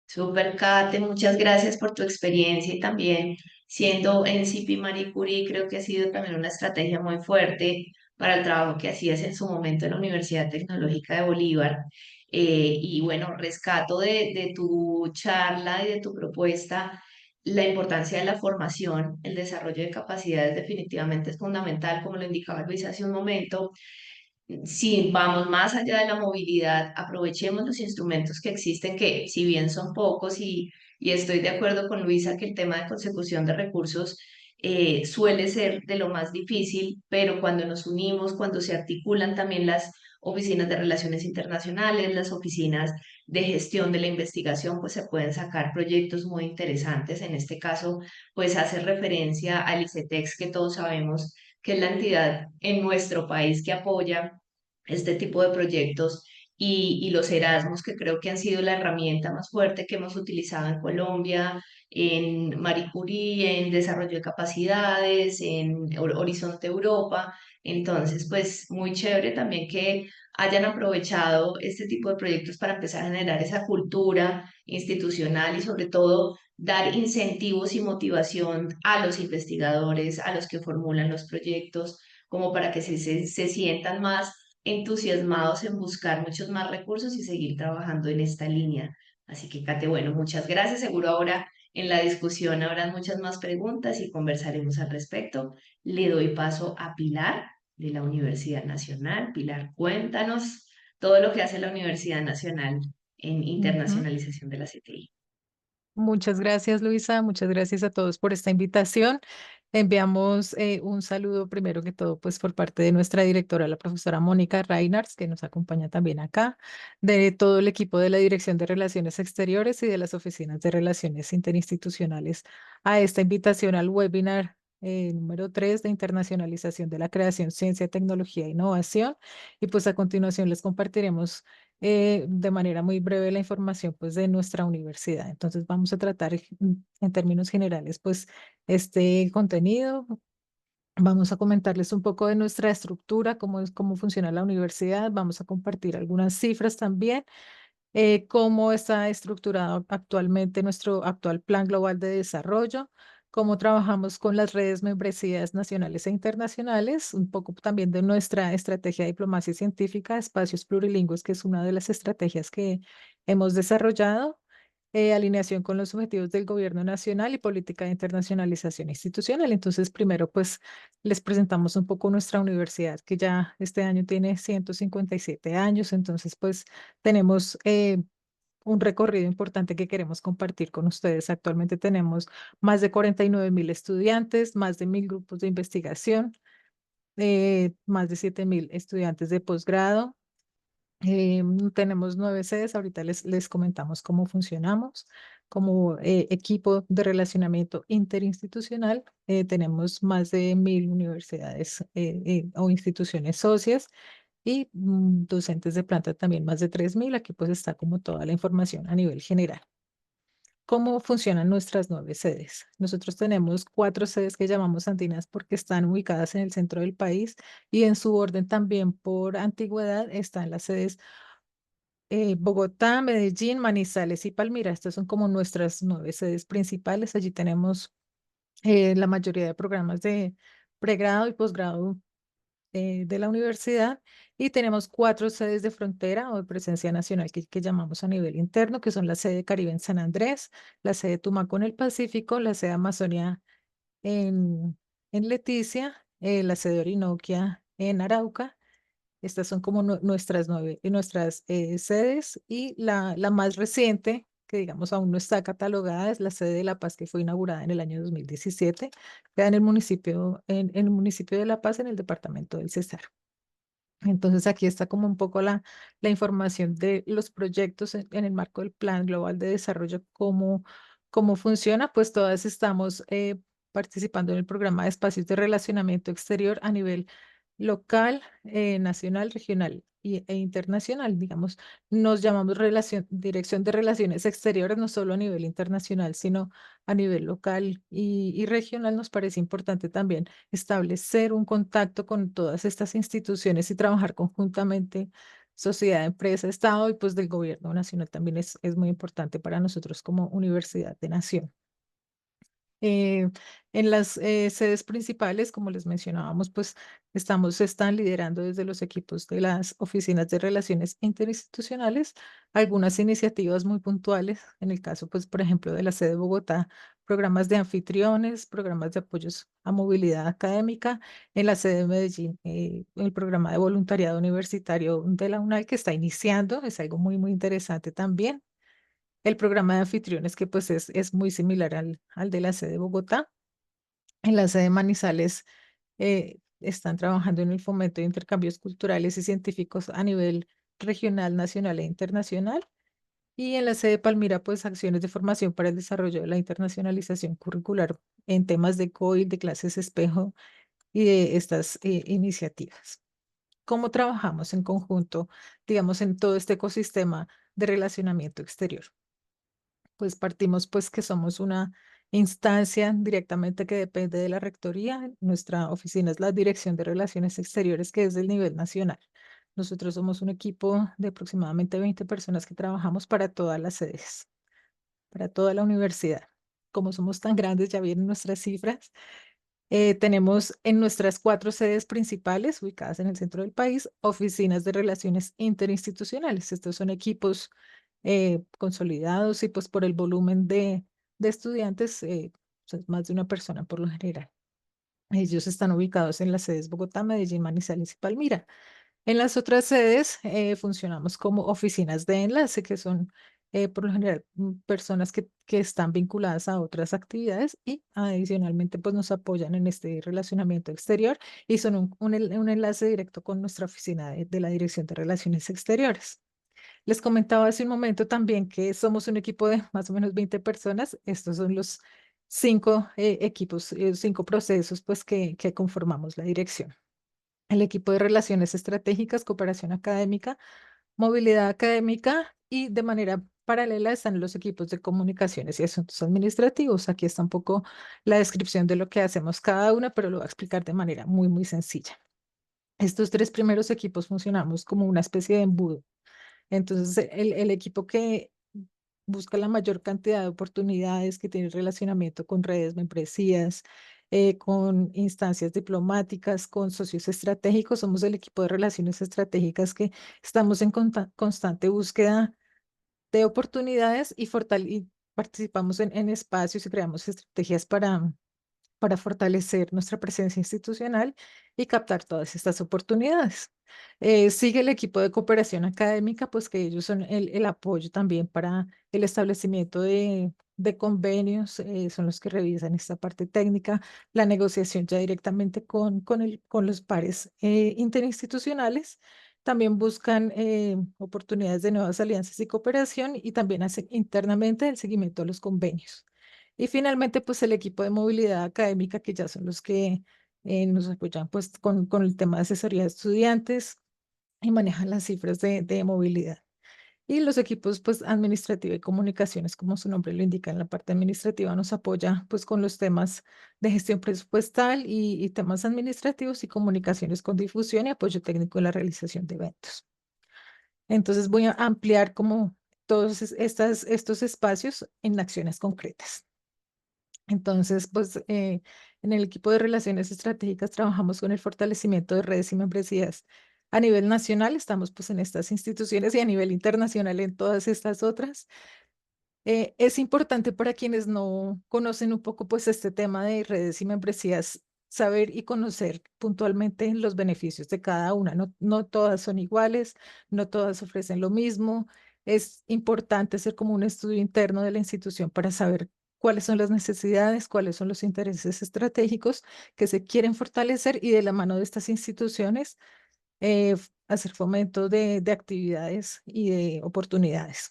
Super, Kate, muchas gracias por tu experiencia y también siendo NCP Marie Curie, creo que ha sido también una estrategia muy fuerte para el trabajo que hacías en su momento en la Universidad Tecnológica de Bolívar. Y bueno, rescato de tu charla y de tu propuesta la importancia de la formación, el desarrollo de capacidades definitivamente es fundamental, como lo indicaba Luis hace un momento. Si vamos más allá de la movilidad, aprovechemos los instrumentos que existen, que si bien son pocos, y estoy de acuerdo con Luisa que el tema de consecución de recursos suele ser de lo más difícil, pero cuando nos unimos, cuando se articulan también las oficinas de relaciones internacionales, las oficinas de gestión de la investigación, pues se pueden sacar proyectos muy interesantes. En este caso, pues hace referencia al ICETEX, que todos sabemos que es la entidad en nuestro país que apoya este tipo de proyectos, y los Erasmus, que creo que han sido la herramienta más fuerte que hemos utilizado en Colombia, en Marie Curie, en desarrollo de capacidades, en Horizonte Europa. Entonces, pues muy chévere también que hayan aprovechado este tipo de proyectos para empezar a generar esa cultura institucional y sobre todo dar incentivos y motivación a los investigadores, a los que formulan los proyectos, como para que se sientan más entusiasmados en buscar muchos más recursos y seguir trabajando en esta línea. Así que, Kate, bueno, muchas gracias. Seguro ahora en la discusión habrán muchas más preguntas y conversaremos al respecto. Le doy paso a Pilar de la Universidad Nacional. Pilar, cuéntanos todo lo que hace la Universidad Nacional en Ujú. internacionalización de la CTI. Muchas gracias, Luisa. Muchas gracias a todos por esta invitación. Enviamos un saludo primero que todo, pues por parte de nuestra directora, la profesora Mónica Reinards, que nos acompaña también acá, de todo el equipo de la Dirección de Relaciones Exteriores y de las oficinas de Relaciones Interinstitucionales, a esta invitación al webinar número 3 de internacionalización de la creación, ciencia, tecnología e innovación. Y pues a continuación les compartiremos de manera muy breve la información pues de nuestra universidad. Entonces vamos a tratar en términos generales pues este contenido. Vamos a comentarles un poco de nuestra estructura, cómo funciona la universidad. Vamos a compartir algunas cifras también, cómo está estructurado actualmente nuestro actual Plan Global de Desarrollo, cómo trabajamos con las redes membresías nacionales e internacionales, un poco también de nuestra estrategia de diplomacia científica, espacios plurilingües, que es una de las estrategias que hemos desarrollado, alineación con los objetivos del gobierno nacional y política de internacionalización institucional. Entonces, primero, pues les presentamos un poco nuestra universidad, que ya este año tiene 157 años. Entonces, pues tenemos un recorrido importante que queremos compartir con ustedes. Actualmente tenemos más de 49.000 estudiantes, más de 1.000 grupos de investigación, más de 7.000 estudiantes de posgrado, Tenemos 9 sedes, ahorita les comentamos cómo funcionamos. Como equipo de relacionamiento interinstitucional, tenemos más de 1000 universidades o instituciones socias y docentes de planta también más de 3000. Aquí pues está como toda la información a nivel general. ¿Cómo funcionan nuestras 9 sedes? Nosotros tenemos 4 sedes que llamamos andinas porque están ubicadas en el centro del país y en su orden también por antigüedad están las sedes Bogotá, Medellín, Manizales y Palmira. Estas son como nuestras 9 sedes principales. Allí tenemos la mayoría de programas de pregrado y posgrado de la universidad y tenemos 4 sedes de frontera o de presencia nacional que llamamos a nivel interno, que son la sede Caribe en San Andrés, la sede Tumaco en el Pacífico, la sede Amazonia en Leticia, la sede Orinoquia en Arauca. Estas son como nuestras sedes y la más reciente, que digamos aún no está catalogada, es la sede de La Paz, que fue inaugurada en el año 2017, queda en el municipio de La Paz, en el departamento del Cesar. Entonces aquí está como un poco la información de los proyectos en el marco del Plan Global de Desarrollo, cómo funciona. Pues todas estamos participando en el programa de espacios de relacionamiento exterior a nivel local, nacional, regional e internacional. Digamos, nos llamamos Dirección de Relaciones Exteriores, no solo a nivel internacional, sino a nivel local y regional. Nos parece importante también establecer un contacto con todas estas instituciones y trabajar conjuntamente, sociedad, empresa, Estado y pues del gobierno nacional también es muy importante para nosotros como universidad de nación. Eh, en las sedes principales, como les mencionábamos, pues están liderando desde los equipos de las oficinas de relaciones interinstitucionales algunas iniciativas muy puntuales. En el caso, pues, por ejemplo, de la sede de Bogotá, programas de anfitriones, programas de apoyos a movilidad académica. En la sede de Medellín, el programa de voluntariado universitario de la UNAL que está iniciando, es algo muy, muy interesante también. El programa de anfitriones que pues es muy similar al de la sede de Bogotá. En la sede de Manizales están trabajando en el fomento de intercambios culturales y científicos a nivel regional, nacional e internacional. Y en la sede de Palmira, pues acciones de formación para el desarrollo de la internacionalización curricular en temas de COIL, de clases espejo y de estas iniciativas. ¿Cómo trabajamos en conjunto, digamos, en todo este ecosistema de relacionamiento exterior? Pues partimos pues que somos una instancia directamente que depende de la rectoría. Nuestra oficina es la Dirección de Relaciones Exteriores, que es del nivel nacional. Nosotros somos un equipo de aproximadamente 20 personas que trabajamos para todas las sedes, para toda la universidad. Como somos tan grandes, ya vienen nuestras cifras. Tenemos en nuestras 4 sedes principales, ubicadas en el centro del país, oficinas de relaciones interinstitucionales. Estos son equipos consolidados y pues por el volumen de estudiantes, pues, más de una persona por lo general. Ellos están ubicados en las sedes Bogotá, Medellín, Manizales y Palmira. En las otras sedes funcionamos como oficinas de enlace, que son por lo general personas que están vinculadas a otras actividades y adicionalmente pues nos apoyan en este relacionamiento exterior y son un enlace directo con nuestra oficina de la Dirección de Relaciones Exteriores. Les comentaba hace un momento también que somos un equipo de más o menos 20 personas. Estos son los 5 equipos, 5 procesos pues que conformamos la dirección. El equipo de relaciones estratégicas, cooperación académica, movilidad académica y de manera paralela están los equipos de comunicaciones y asuntos administrativos. Aquí está un poco la descripción de lo que hacemos cada una, pero lo voy a explicar de manera muy, muy sencilla. Estos 3 primeros equipos funcionamos como una especie de embudo. Entonces, el equipo que busca la mayor cantidad de oportunidades, que tiene relacionamiento con redes membresías, con instancias diplomáticas, con socios estratégicos. Somos el equipo de relaciones estratégicas que estamos en constante búsqueda de oportunidades y participamos en espacios y creamos estrategias para fortalecer nuestra presencia institucional y captar todas estas oportunidades. Sigue el equipo de cooperación académica, pues que ellos son el apoyo también para el establecimiento de convenios, son los que revisan esta parte técnica, la negociación ya directamente con los pares interinstitucionales. También buscan oportunidades de nuevas alianzas y cooperación y también hacen internamente el seguimiento a los convenios. Y finalmente, pues el equipo de movilidad académica, que ya son los que nos apoyan pues con el tema de asesoría de estudiantes y manejan las cifras de movilidad. Y los equipos pues administrativa y comunicaciones, como su nombre lo indica, en la parte administrativa nos apoya pues con los temas de gestión presupuestal y temas administrativos y comunicaciones con difusión y apoyo técnico en la realización de eventos. Entonces voy a ampliar como todos estos espacios en acciones concretas. Entonces, pues en el equipo de relaciones estratégicas trabajamos con el fortalecimiento de redes y membresías a nivel nacional, estamos pues en estas instituciones y a nivel internacional en todas estas otras. Es importante para quienes no conocen un poco pues este tema de redes y membresías, saber y conocer puntualmente los beneficios de cada una. No todas son iguales, no todas ofrecen lo mismo. Es importante hacer como un estudio interno de la institución para saber cuáles son las necesidades, cuáles son los intereses estratégicos que se quieren fortalecer y de la mano de estas instituciones hacer fomento de actividades y de oportunidades.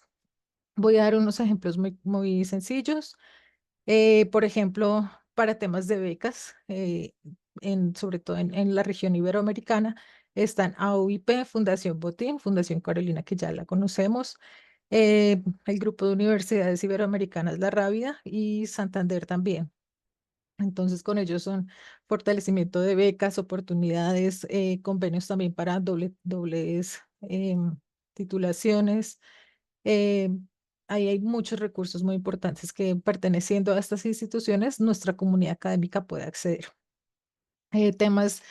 Voy a dar unos ejemplos muy sencillos. Por ejemplo, para temas de becas, sobre todo en la región iberoamericana, están AUIP, Fundación Botín, Fundación Carolina, que ya la conocemos, el Grupo de Universidades Iberoamericanas La Rábida y Santander también. Entonces, con ellos son fortalecimiento de becas, oportunidades, convenios también para dobles titulaciones. eh, Ahí hay muchos recursos muy importantes que perteneciendo a estas instituciones, nuestra comunidad académica puede acceder. Temas,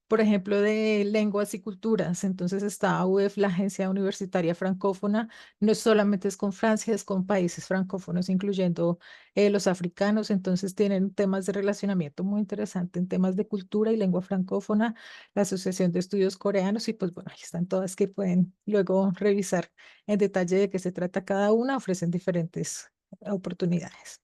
por ejemplo, de lenguas y culturas. Entonces está UEF, la Agencia Universitaria Francófona, no solamente es con Francia, es con países francófonos, incluyendo los africanos. Entonces tienen temas de relacionamiento muy interesante en temas de cultura y lengua francófona, la Asociación de Estudios Coreanos, y pues bueno, ahí están todas que pueden luego revisar en detalle de qué se trata cada una, ofrecen diferentes oportunidades.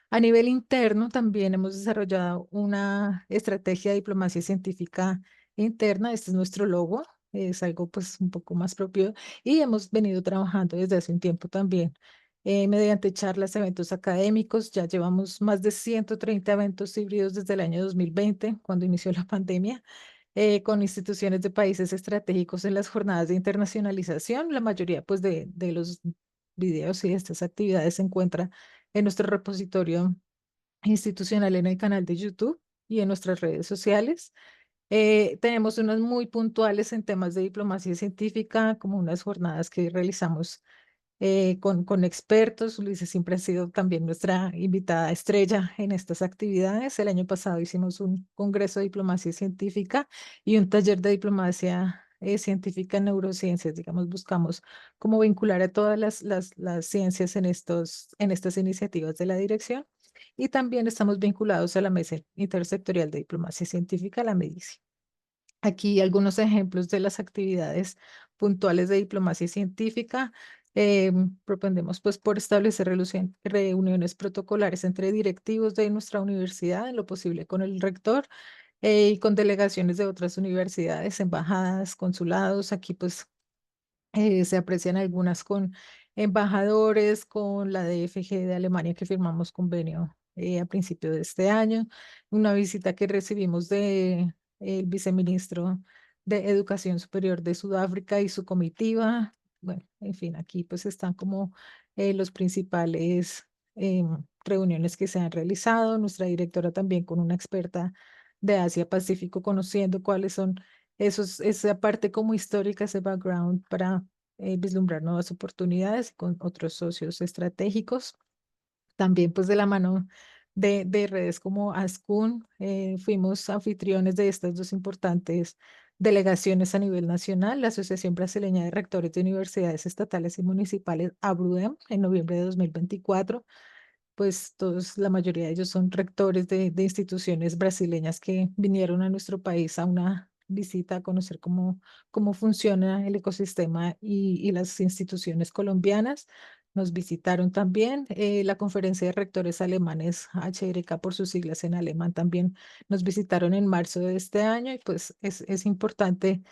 A nivel interno, también hemos desarrollado una estrategia de diplomacia científica interna. Este es nuestro logo, es algo pues un poco más propio y hemos venido trabajando desde hace un tiempo también mediante charlas, eventos académicos. Ya llevamos más de 130 eventos híbridos desde el año 2020, cuando inició la pandemia, con instituciones de países estratégicos en las jornadas de internacionalización. La mayoría pues de los videos y de estas actividades se encuentra en nuestro repositorio institucional en el canal de YouTube y en nuestras redes sociales. Tenemos unas muy puntuales en temas de diplomacia científica, como unas jornadas que realizamos con expertos. Luisa siempre ha sido también nuestra invitada estrella en estas actividades. El año pasado hicimos un congreso de diplomacia científica y un taller de diplomacia científica en neurociencias. Digamos, buscamos cómo vincular a todas las ciencias en estas iniciativas de la dirección. Y también estamos vinculados a la Mesa Intersectorial de Diplomacia Científica, la MEDICI. Aquí algunos ejemplos de las actividades puntuales de diplomacia científica. Propondemos pues por establecer reuniones protocolares entre directivos de nuestra universidad, en lo posible con el rector y con delegaciones de otras universidades, embajadas, consulados. Aquí pues se aprecian algunas con embajadores, con la DFG de Alemania que firmamos convenio a principio de este año, una visita que recibimos de el viceministro de Educación Superior de Sudáfrica y su comitiva. Bueno, en fin, aquí pues están como los principales reuniones que se han realizado. Nuestra directora también con una experta de Asia Pacífico conociendo cuáles son esa parte como histórica, ese background para vislumbrar nuevas oportunidades con otros socios estratégicos. También pues de la mano de redes como ASCUN, fuimos anfitriones de estas dos importantes delegaciones a nivel nacional, la Asociación Brasileña de Rectores de Universidades Estatales y Municipales, ABRUDEM, en noviembre de 2024. Pues todos, la mayoría de ellos son rectores de instituciones brasileñas que vinieron a nuestro país a una visita a conocer cómo funciona el ecosistema y las instituciones colombianas. Nos visitaron también la Conferencia de Rectores Alemanes, HRK por sus siglas en alemán, también nos visitaron en marzo de este año y pues es importante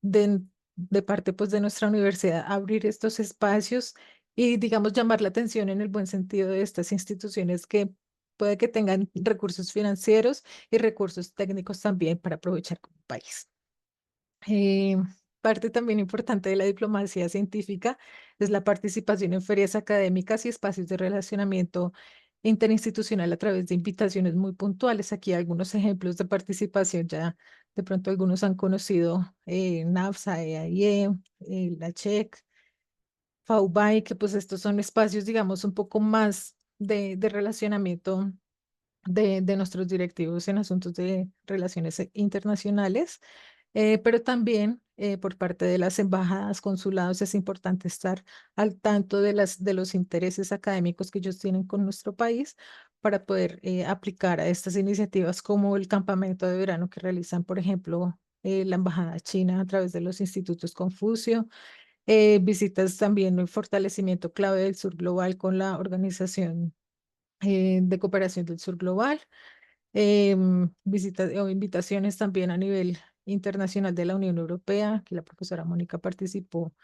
de parte pues de nuestra universidad abrir estos espacios y digamos llamar la atención en el buen sentido de estas instituciones que puede que tengan recursos financieros y recursos técnicos también para aprovechar como país. Eh, Parte también importante de la diplomacia científica es la participación en ferias académicas y espacios de relacionamiento interinstitucional a través de invitaciones muy puntuales. Aquí algunos ejemplos de participación ya de pronto algunos han conocido NAFSA, EAIE, la CHEC, FAUBAI, que pues estos son espacios digamos un poco más de relacionamiento de nuestros directivos en asuntos de relaciones internacionales, pero también por parte de las embajadas, consulados, es importante estar al tanto de los intereses académicos que ellos tienen con nuestro país para poder aplicar a estas iniciativas como el campamento de verano que realizan, por ejemplo, la Embajada China a través de los institutos Confucio, visitas también el fortalecimiento clave del Sur Global con la Organización de Cooperación del Sur Global, visitas o invitaciones también a nivel internacional de la Unión Europea, que la profesora Mónica participó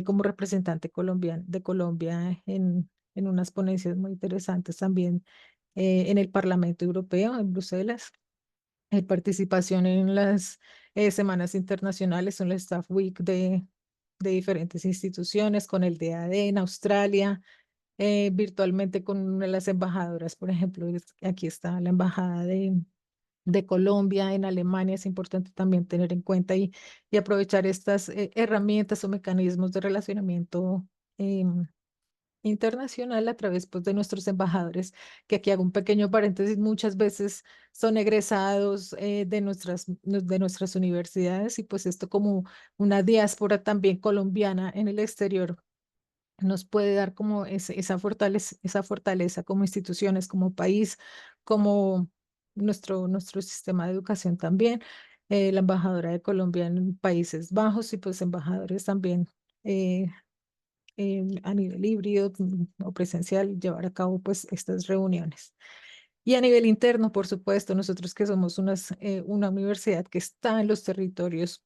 como representante de Colombia en unas ponencias muy interesantes también en el Parlamento Europeo en Bruselas. Participación en las semanas internacionales, en la Staff Week de diferentes instituciones, con el DAD en Australia, virtualmente con una de las embajadoras, por ejemplo, aquí está la embajada de Colombia en Alemania. Es importante también tener en cuenta y aprovechar estas herramientas o mecanismos de relacionamiento internacional a través pues, de nuestros embajadores, que aquí hago un pequeño paréntesis, muchas veces son egresados de nuestras universidades y pues esto como una diáspora también colombiana en el exterior nos puede dar como esa fortaleza como instituciones, como país, como nuestro sistema de educación también. La embajadora de Colombia en Países Bajos y pues embajadores también eh, a nivel híbrido o presencial, llevar a cabo pues estas reuniones. Y a nivel interno, por supuesto, nosotros que somos una universidad que está en los territorios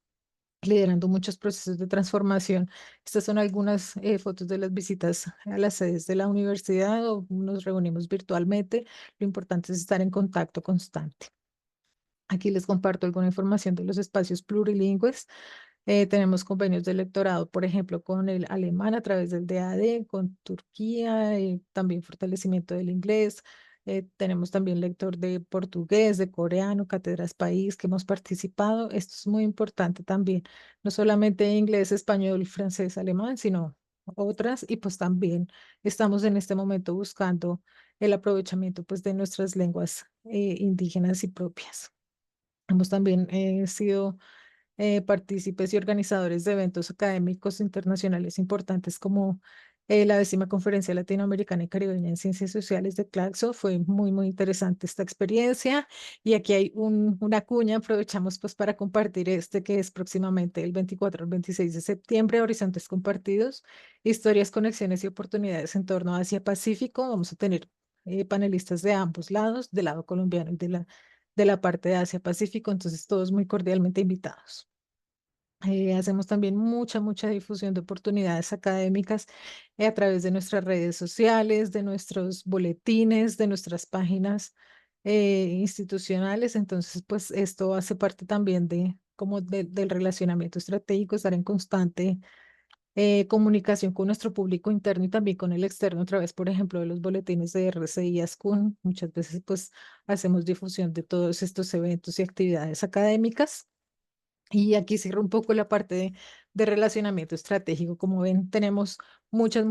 liderando muchos procesos de transformación. Estas son algunas fotos de las visitas a las sedes de la universidad o nos reunimos virtualmente. Lo importante es estar en contacto constante. Aquí les comparto alguna información de los espacios plurilingües. Tenemos convenios de lectorado, por ejemplo, con el alemán a través del DAD, con Turquía, también fortalecimiento del inglés. Tenemos también lector de portugués, de coreano, Cátedras País, que hemos participado. Esto es muy importante también, no solamente inglés, español, francés, alemán, sino otras. Y pues también estamos en este momento buscando el aprovechamiento pues, de nuestras lenguas indígenas y propias. Hemos también sido partícipes y organizadores de eventos académicos internacionales importantes como la 10ª Conferencia Latinoamericana y Caribeña en Ciencias Sociales de Claxo. Fue muy interesante esta experiencia. Y aquí hay una cuña, aprovechamos pues para compartir que es próximamente el 24 al 26 de septiembre, Horizontes Compartidos, Historias, Conexiones y Oportunidades en torno a Asia-Pacífico. Vamos a tener panelistas de ambos lados, del lado colombiano y de la parte de Asia-Pacífico, entonces todos muy cordialmente invitados. Hacemos también mucha difusión de oportunidades académicas a través de nuestras redes sociales, de nuestros boletines, de nuestras páginas institucionales. Entonces, pues esto hace parte también del relacionamiento estratégico, estar en constante comunicación con nuestro público interno y también con el externo a través, por ejemplo, de los boletines de RCI y ASCUN. Muchas veces, pues, hacemos difusión de todos estos eventos y actividades académicas. Y aquí cierro un poco la parte de relacionamiento estratégico. Como ven, tenemos muchas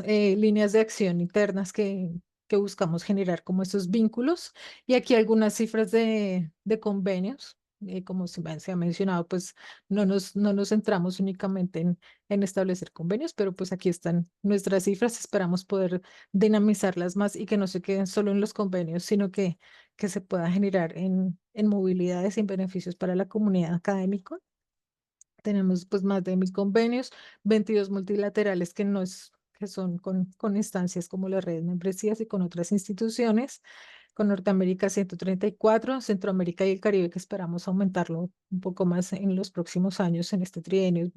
líneas de acción internas que buscamos generar como esos vínculos. Y aquí algunas cifras de convenios. Como se ha mencionado, pues no nos centramos únicamente en establecer convenios, pero pues aquí están nuestras cifras. Esperamos poder dinamizarlas más y que no se queden solo en los convenios, sino que se pueda generar en movilidades y en beneficios para la comunidad académica. Tenemos pues más de 1000 convenios, 22 multilaterales que son con instancias como las redes membresías y con otras instituciones. con Norteamérica 134, Centroamérica y el Caribe, que esperamos aumentarlo un poco más en los próximos años. En este trienio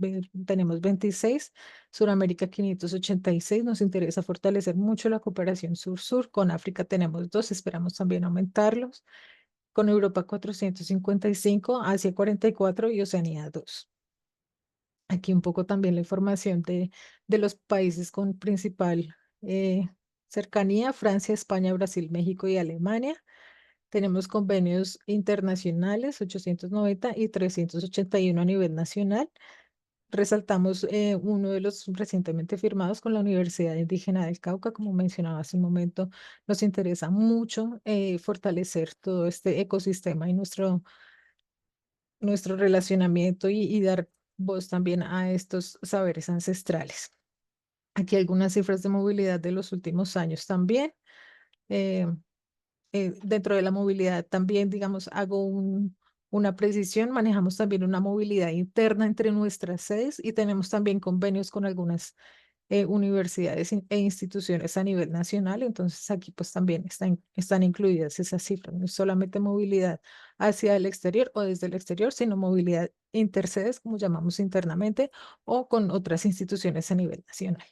tenemos 26, Suramérica 586. Nos interesa fortalecer mucho la cooperación sur-sur. Con África tenemos 2, esperamos también aumentarlos. Con Europa 455, Asia 44 y Oceanía 2. Aquí un poco también la información de los países con principal cercanía: Francia, España, Brasil, México y Alemania. Tenemos convenios internacionales 890 y 381 a nivel nacional. Resaltamos uno de los recientemente firmados con la Universidad Indígena del Cauca. Como mencionaba hace un momento, nos interesa mucho fortalecer todo este ecosistema y nuestro relacionamiento y dar voz también a estos saberes ancestrales. Aquí algunas cifras de movilidad de los últimos años también. Eh, Dentro de la movilidad también, digamos, hago una precisión. Manejamos también una movilidad interna entre nuestras sedes y tenemos también convenios con algunas universidades e instituciones a nivel nacional. Entonces aquí pues también están incluidas esas cifras. No es solamente movilidad hacia el exterior o desde el exterior, sino movilidad intersedes, como llamamos internamente, o con otras instituciones a nivel nacional.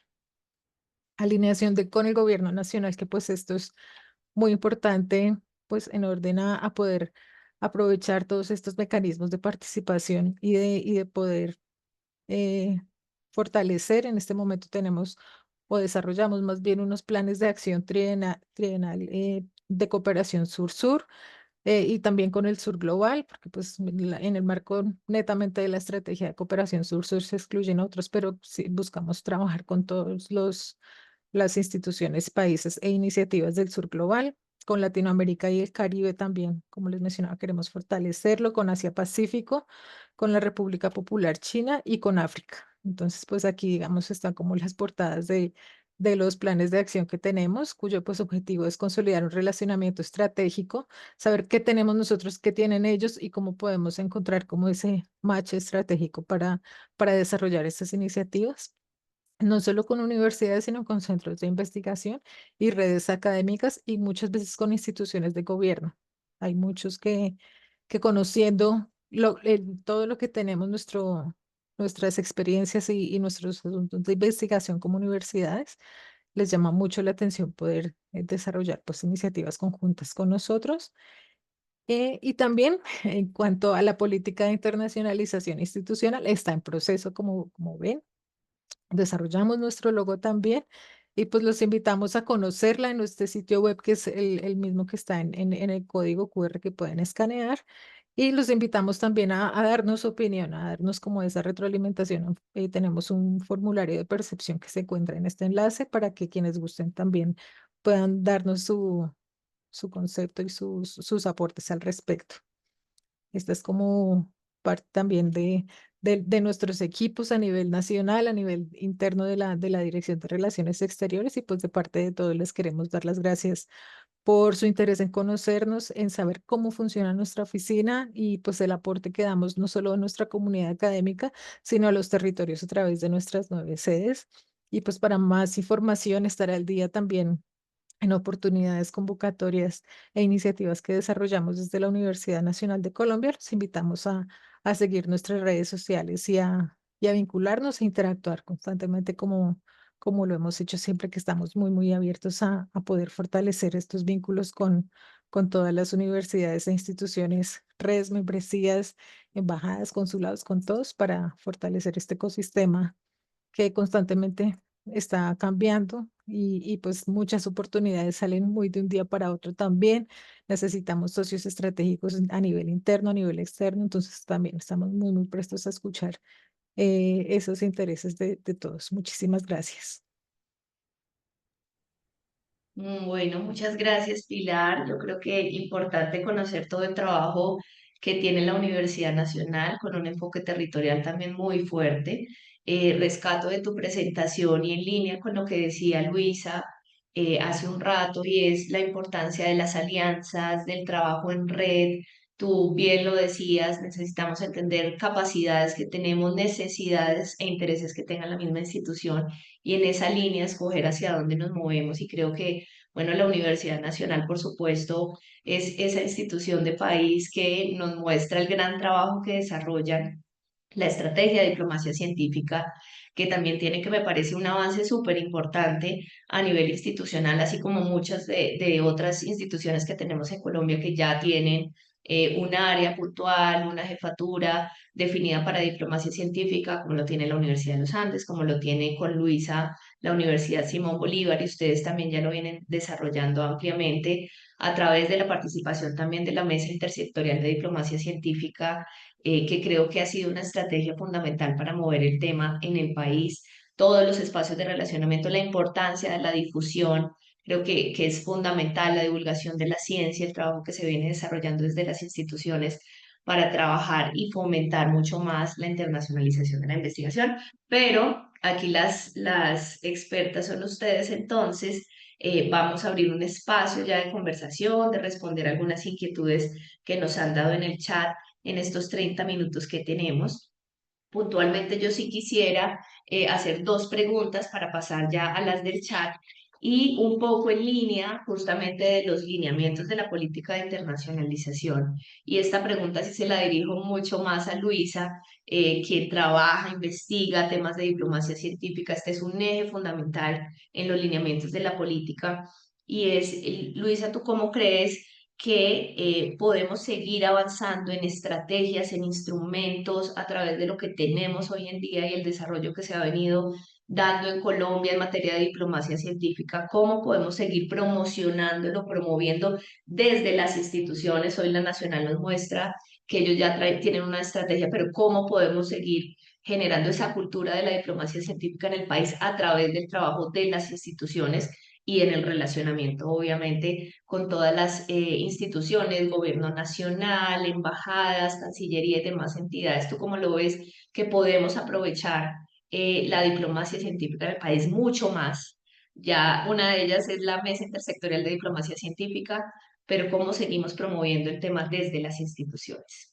Alineación con el gobierno nacional, que pues esto es muy importante, pues en orden a poder aprovechar todos estos mecanismos de participación y de poder eh, fortalecer. En este momento tenemos o desarrollamos más bien unos planes de acción trienal de cooperación sur-sur, y también con el sur global, porque pues en el marco netamente de la estrategia de cooperación sur-sur se excluyen otros, pero sí buscamos trabajar con todos las instituciones, países e iniciativas del sur global. Con Latinoamérica y el Caribe también, como les mencionaba, queremos fortalecerlo, con Asia-Pacífico, con la República Popular China y con África. Entonces, pues aquí, digamos, están como las portadas de los planes de acción que tenemos, cuyo pues objetivo es consolidar un relacionamiento estratégico, saber qué tenemos nosotros, qué tienen ellos y cómo podemos encontrar como ese match estratégico para desarrollar estas iniciativas, no solo con universidades, sino con centros de investigación y redes académicas y muchas veces con instituciones de gobierno. Hay muchos que conociendo todo lo que tenemos, nuestras experiencias y nuestros asuntos de investigación como universidades, les llama mucho la atención poder desarrollar pues iniciativas conjuntas con nosotros. Y también en cuanto a la política de internacionalización institucional, está en proceso, como ven. Desarrollamos nuestro logo también y pues los invitamos a conocerla en nuestro sitio web, que es el mismo que está en el código QR que pueden escanear. Y los invitamos también a darnos su opinión, a darnos como esa retroalimentación. Tenemos un formulario de percepción que se encuentra en este enlace para que quienes gusten también puedan darnos su concepto y sus aportes al respecto. Esta es como parte también de nuestros equipos a nivel nacional, a nivel interno de la Dirección de Relaciones Exteriores, y pues de parte de todos les queremos dar las gracias por su interés en conocernos, en saber cómo funciona nuestra oficina y pues el aporte que damos no solo a nuestra comunidad académica, sino a los territorios a través de nuestras 9 sedes. Y pues para más información estará al día también en oportunidades, convocatorias e iniciativas que desarrollamos desde la Universidad Nacional de Colombia. Los invitamos a seguir nuestras redes sociales y a vincularnos e interactuar constantemente como lo hemos hecho siempre, que estamos muy, muy abiertos a poder fortalecer estos vínculos con todas las universidades e instituciones, redes, membresías, embajadas, consulados, con todos, para fortalecer este ecosistema que constantemente está cambiando y pues muchas oportunidades salen muy de un día para otro también. Necesitamos socios estratégicos a nivel interno, a nivel externo, entonces también estamos muy, muy prestos a escuchar esos intereses de todos. Muchísimas gracias. Bueno, muchas gracias, Pilar. Yo creo que es importante conocer todo el trabajo que tiene la Universidad Nacional con un enfoque territorial también muy fuerte. Rescato de tu presentación y en línea con lo que decía Luisa hace un rato, y es la importancia de las alianzas, del trabajo en red. Tú bien lo decías, necesitamos entender capacidades que tenemos, necesidades e intereses que tenga la misma institución, y en esa línea escoger hacia dónde nos movemos. Y creo que Bueno, la Universidad Nacional, por supuesto, es esa institución de país que nos muestra el gran trabajo que desarrollan, la estrategia de diplomacia científica, que también tiene, que me parece un avance súper importante a nivel institucional, así como muchas de otras instituciones que tenemos en Colombia que ya tienen un área puntual, una jefatura definida para diplomacia científica, como lo tiene la Universidad de los Andes, como lo tiene con Luisa la Universidad Simón Bolívar, y ustedes también ya lo vienen desarrollando ampliamente a través de la participación también de la Mesa Intersectorial de Diplomacia Científica, que creo que ha sido una estrategia fundamental para mover el tema en el país, todos los espacios de relacionamiento, la importancia de la difusión. Creo que es fundamental la divulgación de la ciencia, el trabajo que se viene desarrollando desde las instituciones para trabajar y fomentar mucho más la internacionalización de la investigación. Pero aquí las expertas son ustedes, entonces vamos a abrir un espacio ya de conversación, de responder algunas inquietudes que nos han dado en el chat en estos 30 minutos que tenemos. Puntualmente yo sí quisiera hacer dos preguntas para pasar ya a las del chat y un poco en línea justamente de los lineamientos de la política de internacionalización. Y esta pregunta sí se la dirijo mucho más a Luisa, quien trabaja, investiga temas de diplomacia científica. Este es un eje fundamental en los lineamientos de la política. Y es, Luisa, ¿tú cómo crees que podemos seguir avanzando en estrategias, en instrumentos a través de lo que tenemos hoy en día y el desarrollo que se ha venido dando en Colombia en materia de diplomacia científica? ¿Cómo podemos seguir promocionándolo, promoviendo desde las instituciones? Hoy la Nacional nos muestra que ellos ya tienen una estrategia, pero ¿cómo podemos seguir generando esa cultura de la diplomacia científica en el país a través del trabajo de las instituciones y en el relacionamiento, obviamente, con todas las instituciones, gobierno nacional, embajadas, cancillería y demás entidades? ¿Tú cómo lo ves, que podemos aprovechar la diplomacia científica del país mucho más? Ya una de ellas es la Mesa Intersectorial de Diplomacia Científica, pero ¿cómo seguimos promoviendo el tema desde las instituciones?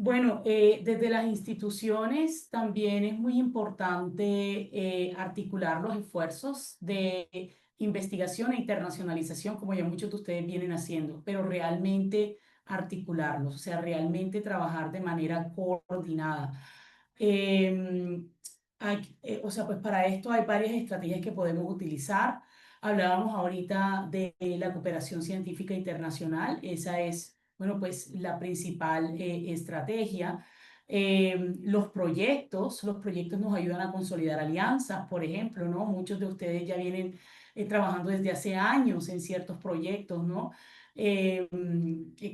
Bueno, desde las instituciones también es muy importante articular los esfuerzos de investigación e internacionalización, como ya muchos de ustedes vienen haciendo, pero realmente articularlos, o sea, realmente trabajar de manera coordinada. Em, o sea, pues para esto hay varias estrategias que podemos utilizar. Hablábamos ahorita de la cooperación científica internacional. Esa es, bueno, pues la principal estrategia. Los proyectos nos ayudan a consolidar alianzas, por ejemplo, ¿no? Muchos de ustedes ya vienen trabajando desde hace años en ciertos proyectos, ¿no?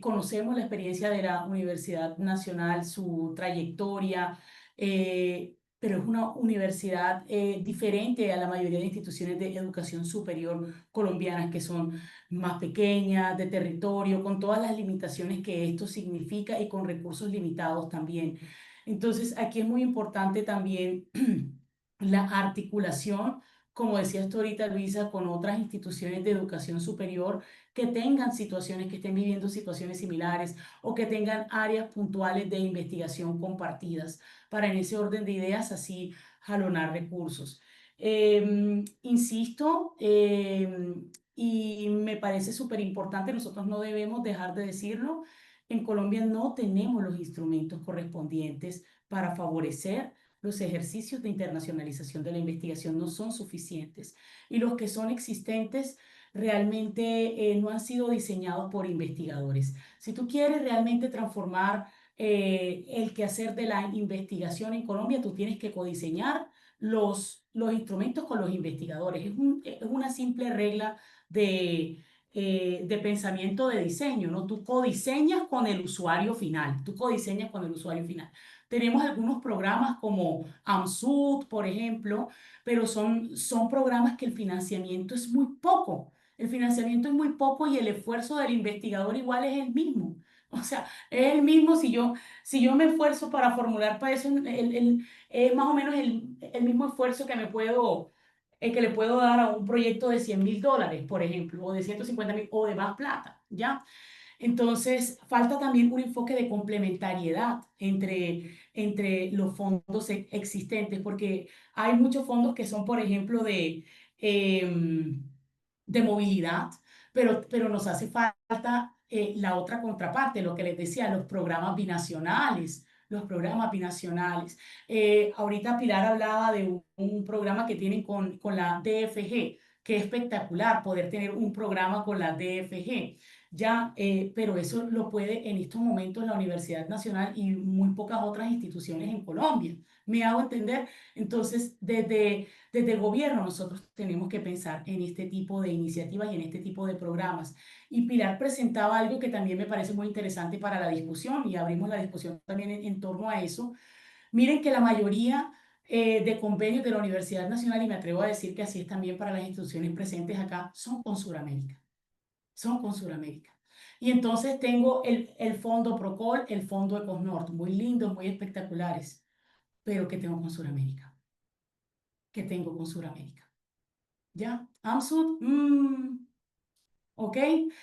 Conocemos la experiencia de la Universidad Nacional, su trayectoria, pero es una universidad diferente a la mayoría de instituciones de educación superior colombianas, que son más pequeñas, de territorio, con todas las limitaciones que esto significa y con recursos limitados también. Entonces, aquí es muy importante también la articulación, como decías tú ahorita, Luisa, con otras instituciones de educación superior que tengan situaciones, que estén viviendo situaciones similares o que tengan áreas puntuales de investigación compartidas, para en ese orden de ideas así jalonar recursos. Insisto, y me parece súper importante, nosotros no debemos dejar de decirlo, en Colombia no tenemos los instrumentos correspondientes para favorecer los ejercicios de internacionalización de la investigación, no son suficientes, y los que son existentes realmente no han sido diseñados por investigadores. Si tú quieres realmente transformar el quehacer de la investigación en Colombia, tú tienes que codiseñar los instrumentos con los investigadores. Es una simple regla de pensamiento de diseño, ¿no? Tú codiseñas con el usuario final, tú codiseñas con el usuario final. Tenemos algunos programas como AMSUD, por ejemplo, pero son programas que el financiamiento es muy poco. El financiamiento es muy poco y el esfuerzo del investigador igual es el mismo. O sea, es el mismo si yo me esfuerzo para formular para eso, es más o menos el mismo esfuerzo que le puedo dar a un proyecto de $100.000, por ejemplo, o de 150.000 o de más plata, ¿ya? Entonces, falta también un enfoque de complementariedad entre los fondos existentes, porque hay muchos fondos que son, por ejemplo, de movilidad, pero nos hace falta la otra contraparte, lo que les decía, los programas binacionales. Los programas binacionales. Ahorita Pilar hablaba de un programa que tienen con la DFG, que es espectacular poder tener un programa con la DFG. Ya, pero eso lo puede en estos momentos la Universidad Nacional y muy pocas otras instituciones en Colombia. ¿Me hago entender? Entonces, desde el gobierno nosotros tenemos que pensar en este tipo de iniciativas y en este tipo de programas. Y Pilar presentaba algo que también me parece muy interesante para la discusión y abrimos la discusión también en torno a eso. Miren que la mayoría de convenios de la Universidad Nacional, y me atrevo a decir que así es también para las instituciones presentes acá, son con Sudamérica. Son con Sudamérica. Y entonces tengo el fondo Procol, el fondo Ecosnord, muy lindos, muy espectaculares, pero ¿qué tengo con Sudamérica? ¿Qué tengo con Sudamérica? ¿Ya? AMSUD, ¿ok?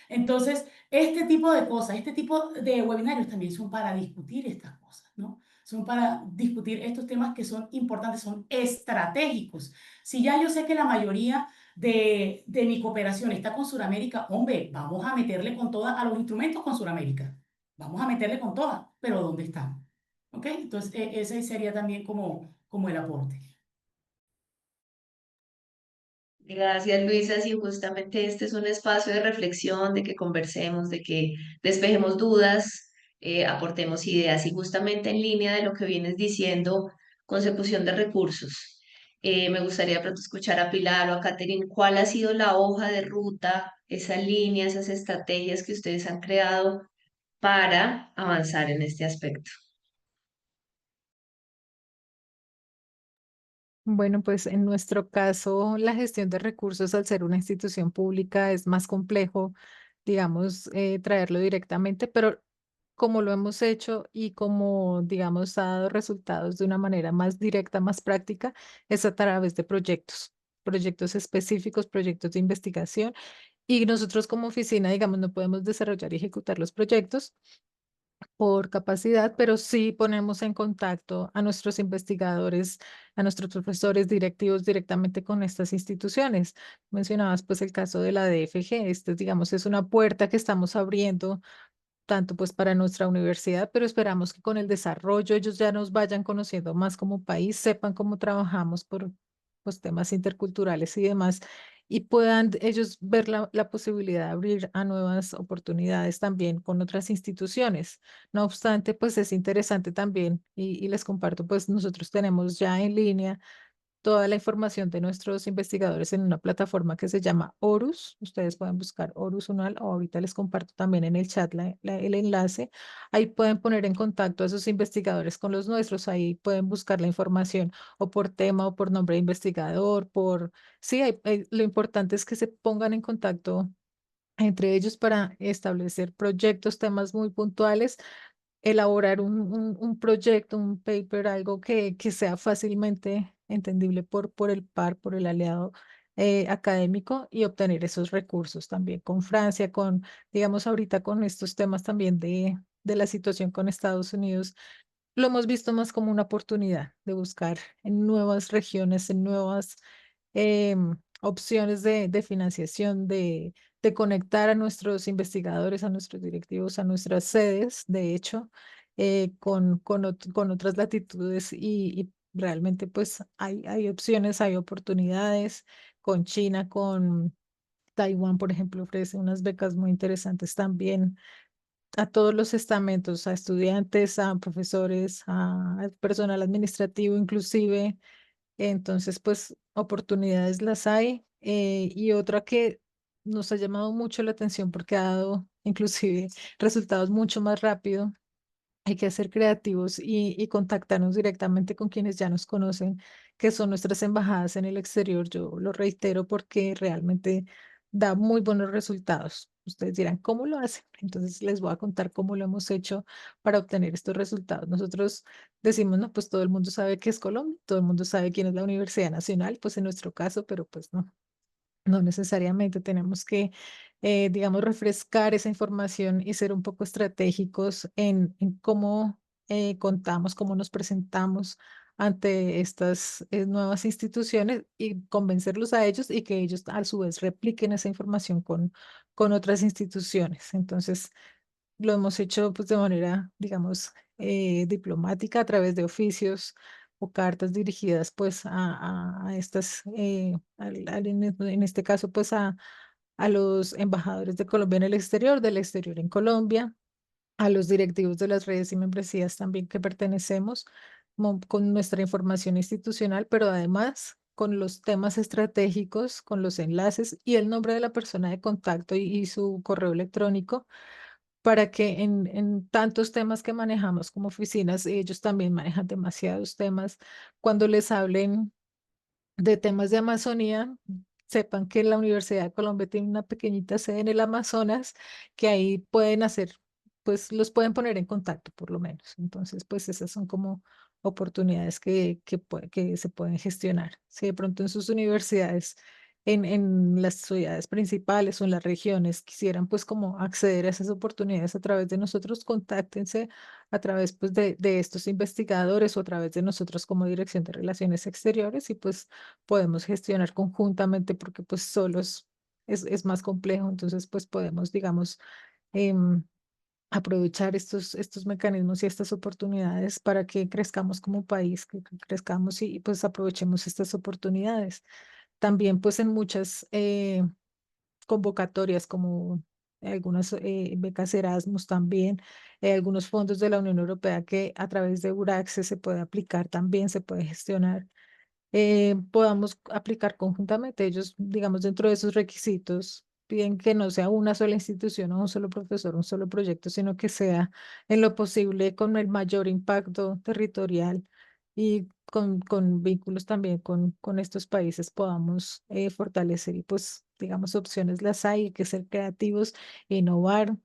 Entonces, este tipo de cosas, este tipo de webinarios también son para discutir estas cosas, ¿no? Son para discutir estos temas que son importantes, son estratégicos. Si ya yo sé que la mayoría de mi cooperación está con Sudamérica, hombre, vamos a meterle con todas a los instrumentos con Sudamérica. Vamos a meterle con todas, pero ¿dónde están? ¿Ok? Entonces, ese sería también como el aporte. Gracias, Luisa. Sí, justamente este es un espacio de reflexión, de que conversemos, de que despejemos dudas, aportemos ideas y justamente en línea de lo que vienes diciendo, consecución de recursos. Me gustaría pronto escuchar a Pilar o a Catherine, ¿cuál ha sido la hoja de ruta, esa línea, esas estrategias que ustedes han creado para avanzar en este aspecto? Bueno, pues en nuestro caso, la gestión de recursos al ser una institución pública es más complejo, digamos, traerlo directamente, pero como lo hemos hecho y como, digamos, ha dado resultados de una manera más directa, más práctica, es a través de proyectos, proyectos específicos, proyectos de investigación. Y nosotros como oficina, digamos, no podemos desarrollar y ejecutar los proyectos por capacidad, pero sí ponemos en contacto a nuestros investigadores, a nuestros profesores directivos directamente con estas instituciones. Mencionabas pues el caso de la DFG, este digamos es una puerta que estamos abriendo tanto pues para nuestra universidad, pero esperamos que con el desarrollo ellos ya nos vayan conociendo más como país, sepan cómo trabajamos por pues, temas interculturales y demás, y puedan ellos ver la posibilidad de abrir a nuevas oportunidades también con otras instituciones. No obstante, pues es interesante también, y les comparto, pues nosotros tenemos ya en línea toda la información de nuestros investigadores en una plataforma que se llama Horus. Ustedes pueden buscar Horus Unal o ahorita les comparto también en el chat el enlace. Ahí pueden poner en contacto a esos investigadores con los nuestros. Ahí pueden buscar la información o por tema o por nombre de investigador, por... Sí, lo importante es que se pongan en contacto entre ellos para establecer proyectos, temas muy puntuales, elaborar un proyecto, un paper, algo que sea fácilmente entendible por el par, por el aliado académico y obtener esos recursos también con Francia, digamos, ahorita con estos temas también de la situación con Estados Unidos. Lo hemos visto más como una oportunidad de buscar en nuevas regiones, en nuevas opciones de financiación, de conectar a nuestros investigadores, a nuestros directivos, a nuestras sedes, de hecho, con otras latitudes y realmente pues hay opciones, hay oportunidades con China, con Taiwán, por ejemplo, ofrece unas becas muy interesantes también a todos los estamentos, a estudiantes, a profesores, al personal administrativo inclusive. Entonces, pues oportunidades las hay. Y otra que nos ha llamado mucho la atención porque ha dado inclusive resultados mucho más rápido. Hay que ser creativos y contactarnos directamente con quienes ya nos conocen, que son nuestras embajadas en el exterior. Yo lo reitero porque realmente da muy buenos resultados. Ustedes dirán, ¿cómo lo hacen? Entonces les voy a contar cómo lo hemos hecho para obtener estos resultados. Nosotros decimos, no, pues todo el mundo sabe qué es Colombia, todo el mundo sabe quién es la Universidad Nacional, pues en nuestro caso, pero pues no. No necesariamente tenemos que, digamos, refrescar esa información y ser un poco estratégicos en cómo contamos, cómo nos presentamos ante estas nuevas instituciones y convencerlos a ellos y que ellos a su vez repliquen esa información con otras instituciones. Entonces, lo hemos hecho pues de manera, digamos, diplomática a través de oficios o cartas dirigidas pues a estas, en este caso pues a los embajadores de Colombia en el exterior, del exterior en Colombia, a los directivos de las redes y membresías también que pertenecemos, con nuestra información institucional, pero además con los temas estratégicos, con los enlaces y el nombre de la persona de contacto y su correo electrónico para que en tantos temas que manejamos como oficinas, ellos también manejan demasiados temas. Cuando les hablen de temas de Amazonía, sepan que la Universidad de Colombia tiene una pequeñita sede en el Amazonas, que ahí pueden hacer, pues los pueden poner en contacto por lo menos. Entonces, pues esas son como oportunidades que se pueden gestionar. Si de pronto en sus universidades, en las ciudades principales o en las regiones quisieran pues como acceder a esas oportunidades a través de nosotros, contáctense a través pues de estos investigadores o a través de nosotros como Dirección de Relaciones Exteriores y pues podemos gestionar conjuntamente porque pues solos es más complejo, entonces pues podemos, digamos, em, aprovechar estos mecanismos y estas oportunidades para que crezcamos como país, que crezcamos y pues aprovechemos estas oportunidades. También pues en muchas convocatorias como algunas becas Erasmus también, algunos fondos de la Unión Europea que a través de URAXE se puede aplicar también, se puede gestionar, podamos aplicar conjuntamente. Ellos, digamos, dentro de esos requisitos, piden que no sea una sola institución o un solo profesor, un solo proyecto, sino que sea en lo posible con el mayor impacto territorial y con vínculos también con estos países podamos fortalecer y pues, digamos, opciones las hay, hay que ser creativos, innovar,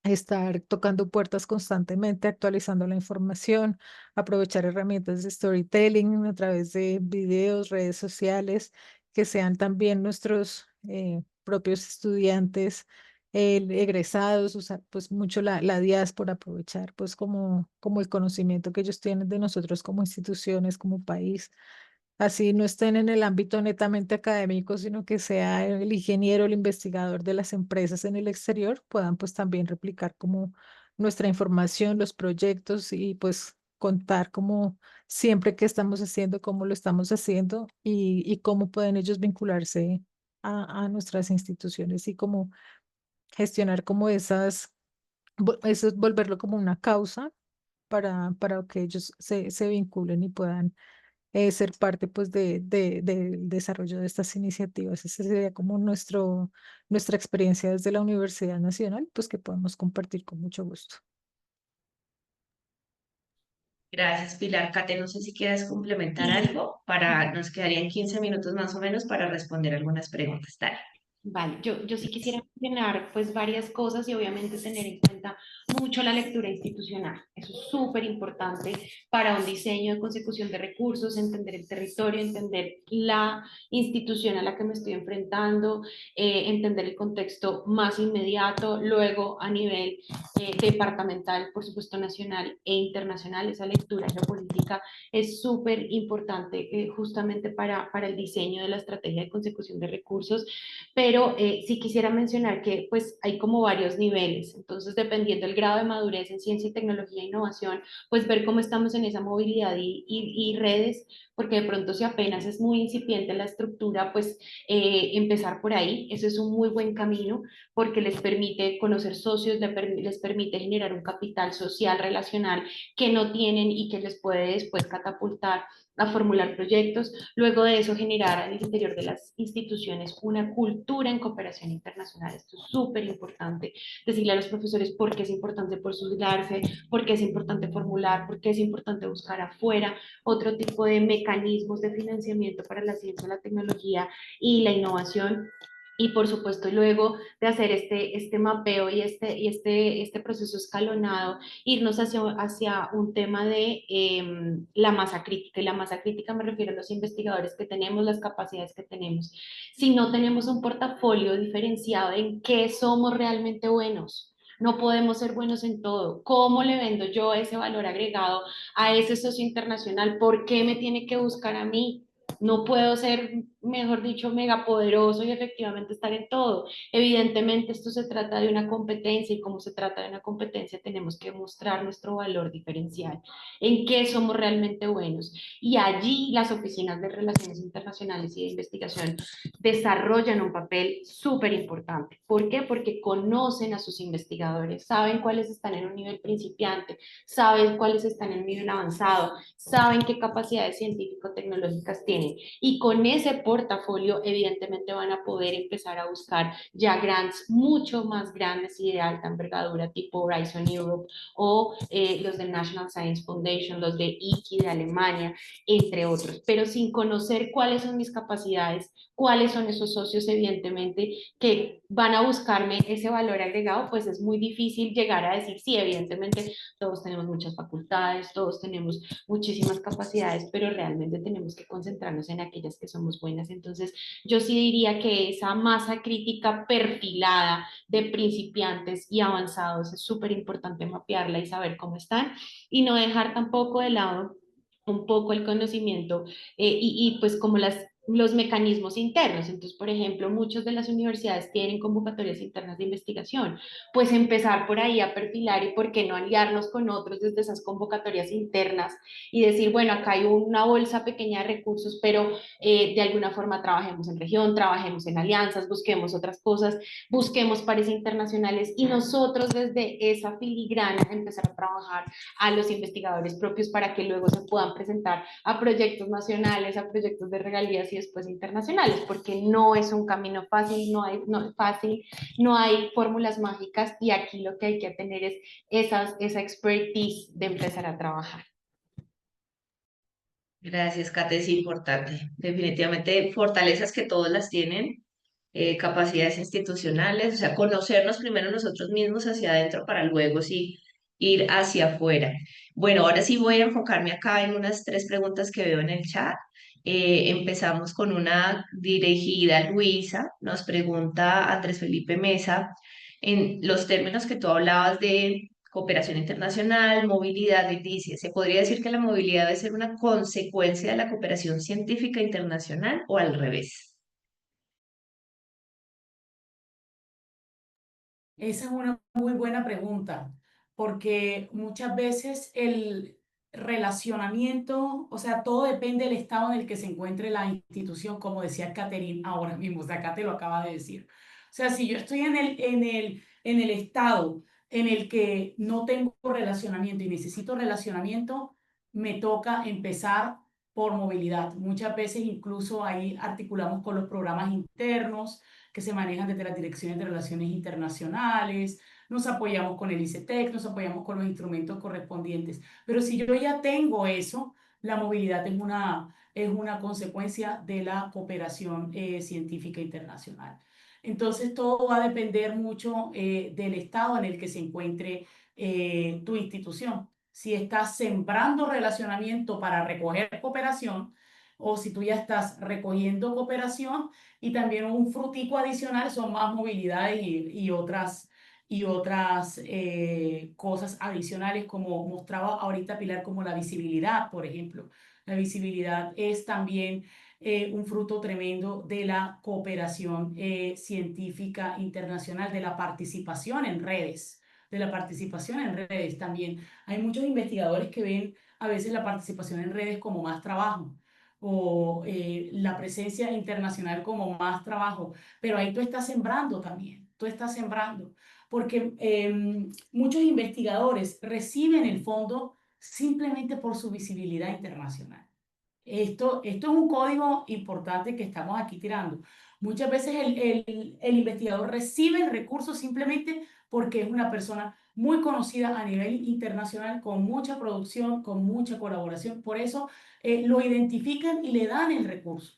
estar tocando puertas constantemente, actualizando la información, aprovechar herramientas de storytelling a través de videos, redes sociales, que sean también nuestros propios estudiantes egresados, usar pues mucho la diáspora, aprovechar pues como el conocimiento que ellos tienen de nosotros como instituciones, como país. Así no estén en el ámbito netamente académico, sino que sea el ingeniero, el investigador de las empresas en el exterior, puedan pues también replicar como nuestra información, los proyectos y pues contar como siempre qué estamos haciendo, cómo lo estamos haciendo y cómo pueden ellos vincularse a nuestras instituciones y cómo gestionar como eso es volverlo como una causa para que ellos se vinculen y puedan ser parte pues del desarrollo de estas iniciativas. Esa sería como nuestra experiencia desde la Universidad Nacional, pues que podemos compartir con mucho gusto. Gracias, Pilar. Kate, no sé si quieres complementar algo nos quedarían 15 minutos más o menos para responder algunas preguntas. Dale. Vale, yo sí quisiera mencionar pues varias cosas y obviamente tener en cuenta mucho la lectura institucional. Eso es súper importante para un diseño de consecución de recursos, entender el territorio, entender la institución a la que me estoy enfrentando, entender el contexto más inmediato, luego a nivel departamental, por supuesto nacional e internacional. Esa lectura geopolítica es súper importante justamente para el diseño de la estrategia de consecución de recursos, pero sí quisiera mencionar que pues hay como varios niveles, entonces dependiendo del grado de madurez en ciencia y tecnología e innovación, pues ver cómo estamos en esa movilidad y redes, porque de pronto si apenas es muy incipiente la estructura, pues empezar por ahí, eso es un muy buen camino porque les permite conocer socios, les permite generar un capital social, relacional que no tienen y que les puede después catapultar a formular proyectos, luego de eso generar al interior de las instituciones una cultura en cooperación internacional. Esto es súper importante, decirle a los profesores por qué es importante postularse, por qué es importante formular, por qué es importante buscar afuera otro tipo de mecanismos de financiamiento para la ciencia, la tecnología y la innovación. Y por supuesto, luego de hacer este mapeo y este proceso escalonado, irnos hacia un tema de la masa crítica. Y la masa crítica me refiero a los investigadores que tenemos, las capacidades que tenemos. Si no tenemos un portafolio diferenciado en qué somos realmente buenos, No podemos ser buenos en todo. ¿Cómo le vendo yo ese valor agregado a ese socio internacional? ¿Por qué me tiene que buscar a mí? No puedo ser, mejor dicho, mega poderoso y efectivamente estar en todo. Evidentemente, esto se trata de una competencia y como se trata de una competencia, tenemos que mostrar nuestro valor diferencial, en qué somos realmente buenos. Y allí las oficinas de relaciones internacionales y de investigación desarrollan un papel súper importante. ¿Por qué? Porque conocen a sus investigadores, saben cuáles están en un nivel principiante, saben cuáles están en un nivel avanzado, saben qué capacidades científico-tecnológicas tienen y con ese portafolio evidentemente van a poder empezar a buscar ya grants mucho más grandes y de alta envergadura tipo Horizon Europe o los del National Science Foundation, los de IKI de Alemania, entre otros, pero sin conocer cuáles son mis capacidades, cuáles son esos socios, evidentemente, que van a buscarme ese valor agregado, pues es muy difícil llegar a decir, sí, evidentemente todos tenemos muchas facultades, todos tenemos muchísimas capacidades, pero realmente tenemos que concentrarnos en aquellas que somos buenas. Entonces, yo sí diría que esa masa crítica perfilada de principiantes y avanzados es súper importante mapearla y saber cómo están y no dejar tampoco de lado un poco el conocimiento y pues como los mecanismos internos. Entonces, por ejemplo, muchas de las universidades tienen convocatorias internas de investigación. Pues empezar por ahí a perfilar y por qué no aliarnos con otros desde esas convocatorias internas y decir, bueno, acá hay una bolsa pequeña de recursos, pero de alguna forma trabajemos en región, trabajemos en alianzas, busquemos otras cosas, busquemos pares internacionales y nosotros desde esa filigrana empezar a trabajar a los investigadores propios para que luego se puedan presentar a proyectos nacionales, a proyectos de regalías y después internacionales, porque no es un camino fácil, no hay fórmulas mágicas y aquí lo que hay que tener es esa expertise de empezar a trabajar. Gracias, Kate, es importante. Definitivamente fortalezas que todas las tienen, capacidades institucionales, o sea, conocernos primero nosotros mismos hacia adentro para luego sí ir hacia afuera. Bueno, ahora sí voy a enfocarme acá en unas tres preguntas que veo en el chat. Empezamos con una dirigida a Luisa, nos pregunta Andrés Felipe Mesa, en los términos que tú hablabas de cooperación internacional, movilidad, y dice, ¿se podría decir que la movilidad debe ser una consecuencia de la cooperación científica internacional o al revés? Esa es una muy buena pregunta, porque muchas veces el relacionamiento, o sea, todo depende del estado en el que se encuentre la institución, como decía Catherine ahora mismo, o sea, acá te lo acaba de decir. O sea, si yo estoy en el estado en el que no tengo relacionamiento y necesito relacionamiento, me toca empezar por movilidad. Muchas veces incluso ahí articulamos con los programas internos que se manejan desde las direcciones de relaciones internacionales, nos apoyamos con el ICETEX, nos apoyamos con los instrumentos correspondientes. Pero si yo ya tengo eso, la movilidad es una consecuencia de la cooperación científica internacional. Entonces, todo va a depender mucho del estado en el que se encuentre tu institución. Si estás sembrando relacionamiento para recoger cooperación, o si tú ya estás recogiendo cooperación, y también un frutico adicional son más movilidades y otras cosas adicionales, como mostraba ahorita Pilar, como la visibilidad, por ejemplo. La visibilidad es también un fruto tremendo de la cooperación científica internacional, de la participación en redes, de la participación en redes también. Hay muchos investigadores que ven a veces la participación en redes como más trabajo o la presencia internacional como más trabajo, pero ahí tú estás sembrando también, tú estás sembrando, porque muchos investigadores reciben el fondo simplemente por su visibilidad internacional. Esto es un código importante que estamos aquí tirando. Muchas veces el investigador recibe el recurso simplemente porque es una persona muy conocida a nivel internacional, con mucha producción, con mucha colaboración. Por eso lo identifican y le dan el recurso.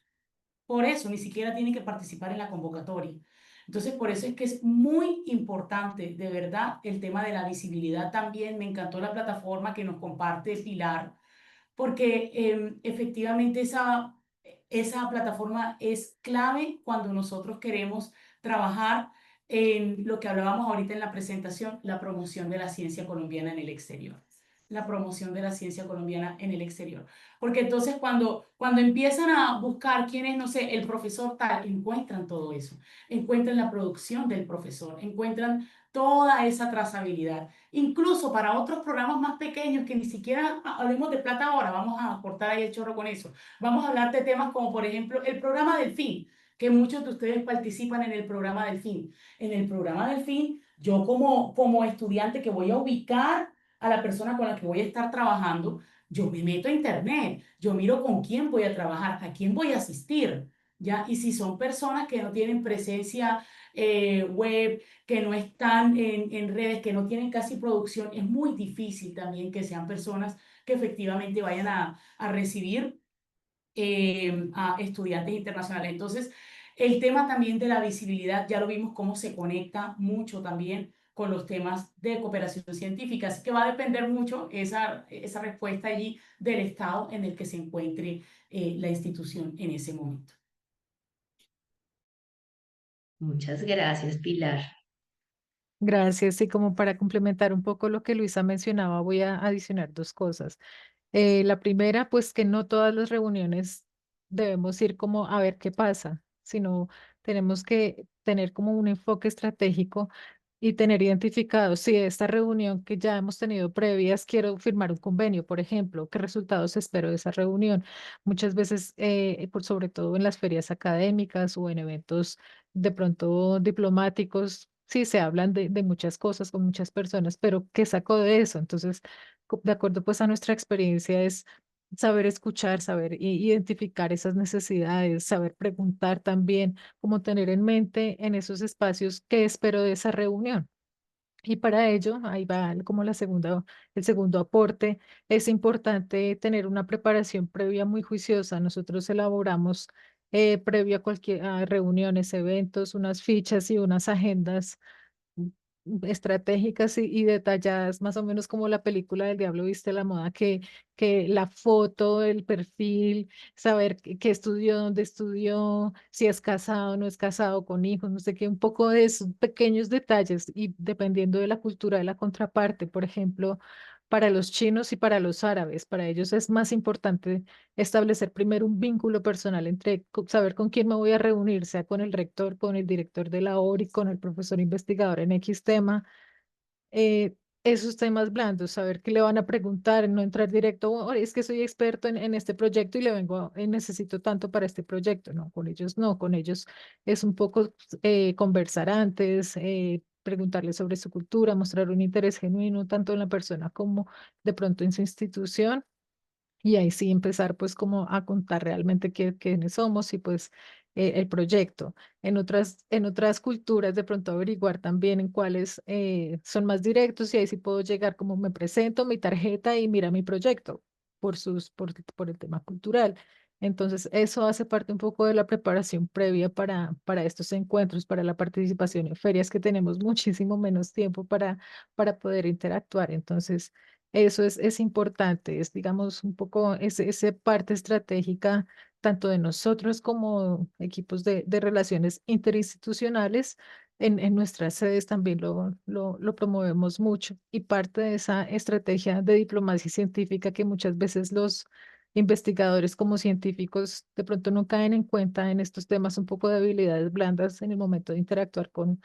Por eso ni siquiera tiene que participar en la convocatoria. Entonces, por eso es que es muy importante, de verdad, el tema de la visibilidad también. Me encantó la plataforma que nos comparte Pilar, porque efectivamente esa plataforma es clave cuando nosotros queremos trabajar en lo que hablábamos ahorita en la presentación, la promoción de la ciencia colombiana en el exterior. La promoción de la ciencia colombiana en el exterior. Porque entonces cuando empiezan a buscar quién es, no sé, el profesor tal, encuentran todo eso. Encuentran la producción del profesor, encuentran toda esa trazabilidad. Incluso para otros programas más pequeños que ni siquiera hablemos de plata ahora, vamos a cortar ahí el chorro con eso. Vamos a hablar de temas como, por ejemplo, el programa Delfín, que muchos de ustedes participan en el programa Delfín. En el programa Delfín, yo como estudiante que voy a ubicar a la persona con la que voy a estar trabajando, yo me meto a internet, yo miro con quién voy a trabajar, a quién voy a asistir, ¿ya? Y si son personas que no tienen presencia web, que no están en redes, que no tienen casi producción, es muy difícil también que sean personas que efectivamente vayan a recibir a estudiantes internacionales. Entonces, el tema también de la visibilidad, ya lo vimos cómo se conecta mucho también con los temas de cooperación científica, así que va a depender mucho esa respuesta allí del estado en el que se encuentre la institución en ese momento. Muchas gracias, Pilar. Gracias. Y como para complementar un poco lo que Luisa mencionaba, voy a adicionar dos cosas. La primera, pues que no todas las reuniones debemos ir como a ver qué pasa, sino tenemos que tener como un enfoque estratégico y tener identificado si de esta reunión que ya hemos tenido previas quiero firmar un convenio, por ejemplo, qué resultados espero de esa reunión. Muchas veces, por sobre todo en las ferias académicas o en eventos de pronto diplomáticos, sí se hablan de muchas cosas con muchas personas, pero ¿qué saco de eso? Entonces, de acuerdo pues a nuestra experiencia es saber escuchar, saber identificar esas necesidades, saber preguntar también, como tener en mente en esos espacios qué espero de esa reunión. Y para ello, ahí va como el segundo aporte, es importante tener una preparación previa muy juiciosa. Nosotros elaboramos previo a cualquier reuniones, eventos, unas fichas y unas agendas estratégicas y detalladas, más o menos como la película del Diablo Viste la Moda, que la foto, el perfil, saber qué estudió, dónde estudió, si es casado, no es casado, con hijos, no sé qué, un poco de esos pequeños detalles y dependiendo de la cultura de la contraparte, por ejemplo, para los chinos y para los árabes, para ellos es más importante establecer primero un vínculo personal entre saber con quién me voy a reunir, sea con el rector, con el director de la ORI, con el profesor investigador en X tema, eh, esos temas blandos, saber qué le van a preguntar, no entrar directo, "Oh, es que soy experto en este proyecto y le vengo, necesito tanto para este proyecto", no, con ellos no, con ellos es un poco conversar antes, preguntarles sobre su cultura, mostrar un interés genuino tanto en la persona como de pronto en su institución y ahí sí empezar pues como a contar realmente quiénes somos y pues el proyecto. En otras culturas de pronto averiguar también en cuáles son más directos y ahí sí puedo llegar como me presento, mi tarjeta y mira mi proyecto por el tema cultural. Entonces eso hace parte un poco de la preparación previa para estos encuentros, para la participación en ferias que tenemos muchísimo menos tiempo para poder interactuar. Entonces eso es importante, es digamos un poco ese parte estratégica tanto de nosotros como equipos de relaciones interinstitucionales. En nuestras sedes también lo promovemos mucho y parte de esa estrategia de diplomacia científica que muchas veces los investigadores como científicos de pronto no caen en cuenta en estos temas un poco de habilidades blandas en el momento de interactuar con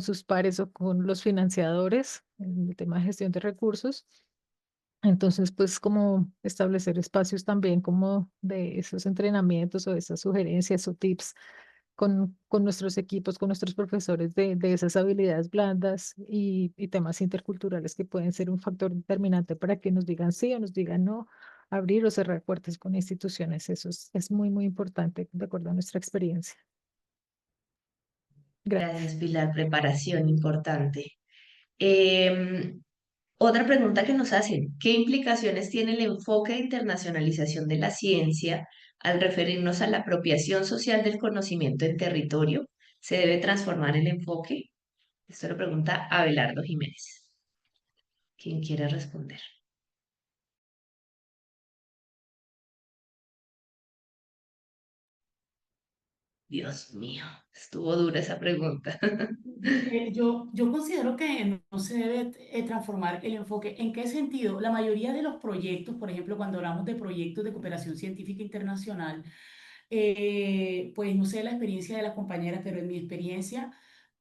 sus pares o con los financiadores en el tema de gestión de recursos. Entonces, pues como establecer espacios también como de esos entrenamientos o esas sugerencias o tips con nuestros equipos, con nuestros profesores de esas habilidades blandas y temas interculturales que pueden ser un factor determinante para que nos digan sí o nos digan no, abrir o cerrar puertas con instituciones. Eso es muy, muy importante de acuerdo a nuestra experiencia. Gracias, Gracias. Pilar. Preparación importante. Em, Otra pregunta que nos hacen, ¿qué implicaciones tiene el enfoque de internacionalización de la ciencia al referirnos a la apropiación social del conocimiento en territorio? ¿Se debe transformar el enfoque? Esto lo pregunta Abelardo Jiménez. ¿Quién quiere responder? Dios mío, estuvo dura esa pregunta. Yo considero que no se debe transformar el enfoque. ¿En qué sentido? La mayoría de los proyectos, por ejemplo, cuando hablamos de proyectos de cooperación científica internacional, pues no sé la experiencia de las compañeras, pero en mi experiencia,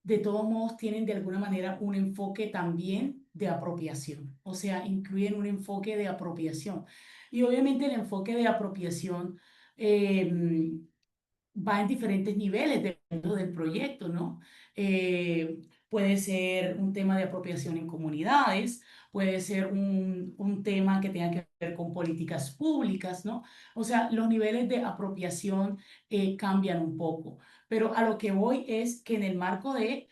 de todos modos, tienen de alguna manera un enfoque también de apropiación, o sea, incluyen un enfoque de apropiación. Y obviamente el enfoque de apropiación eh, va en diferentes niveles dentro del proyecto, ¿no? Puede ser un tema de apropiación en comunidades, puede ser un tema que tenga que ver con políticas públicas, ¿no? O sea, los niveles de apropiación cambian un poco, pero a lo que voy es que en el marco de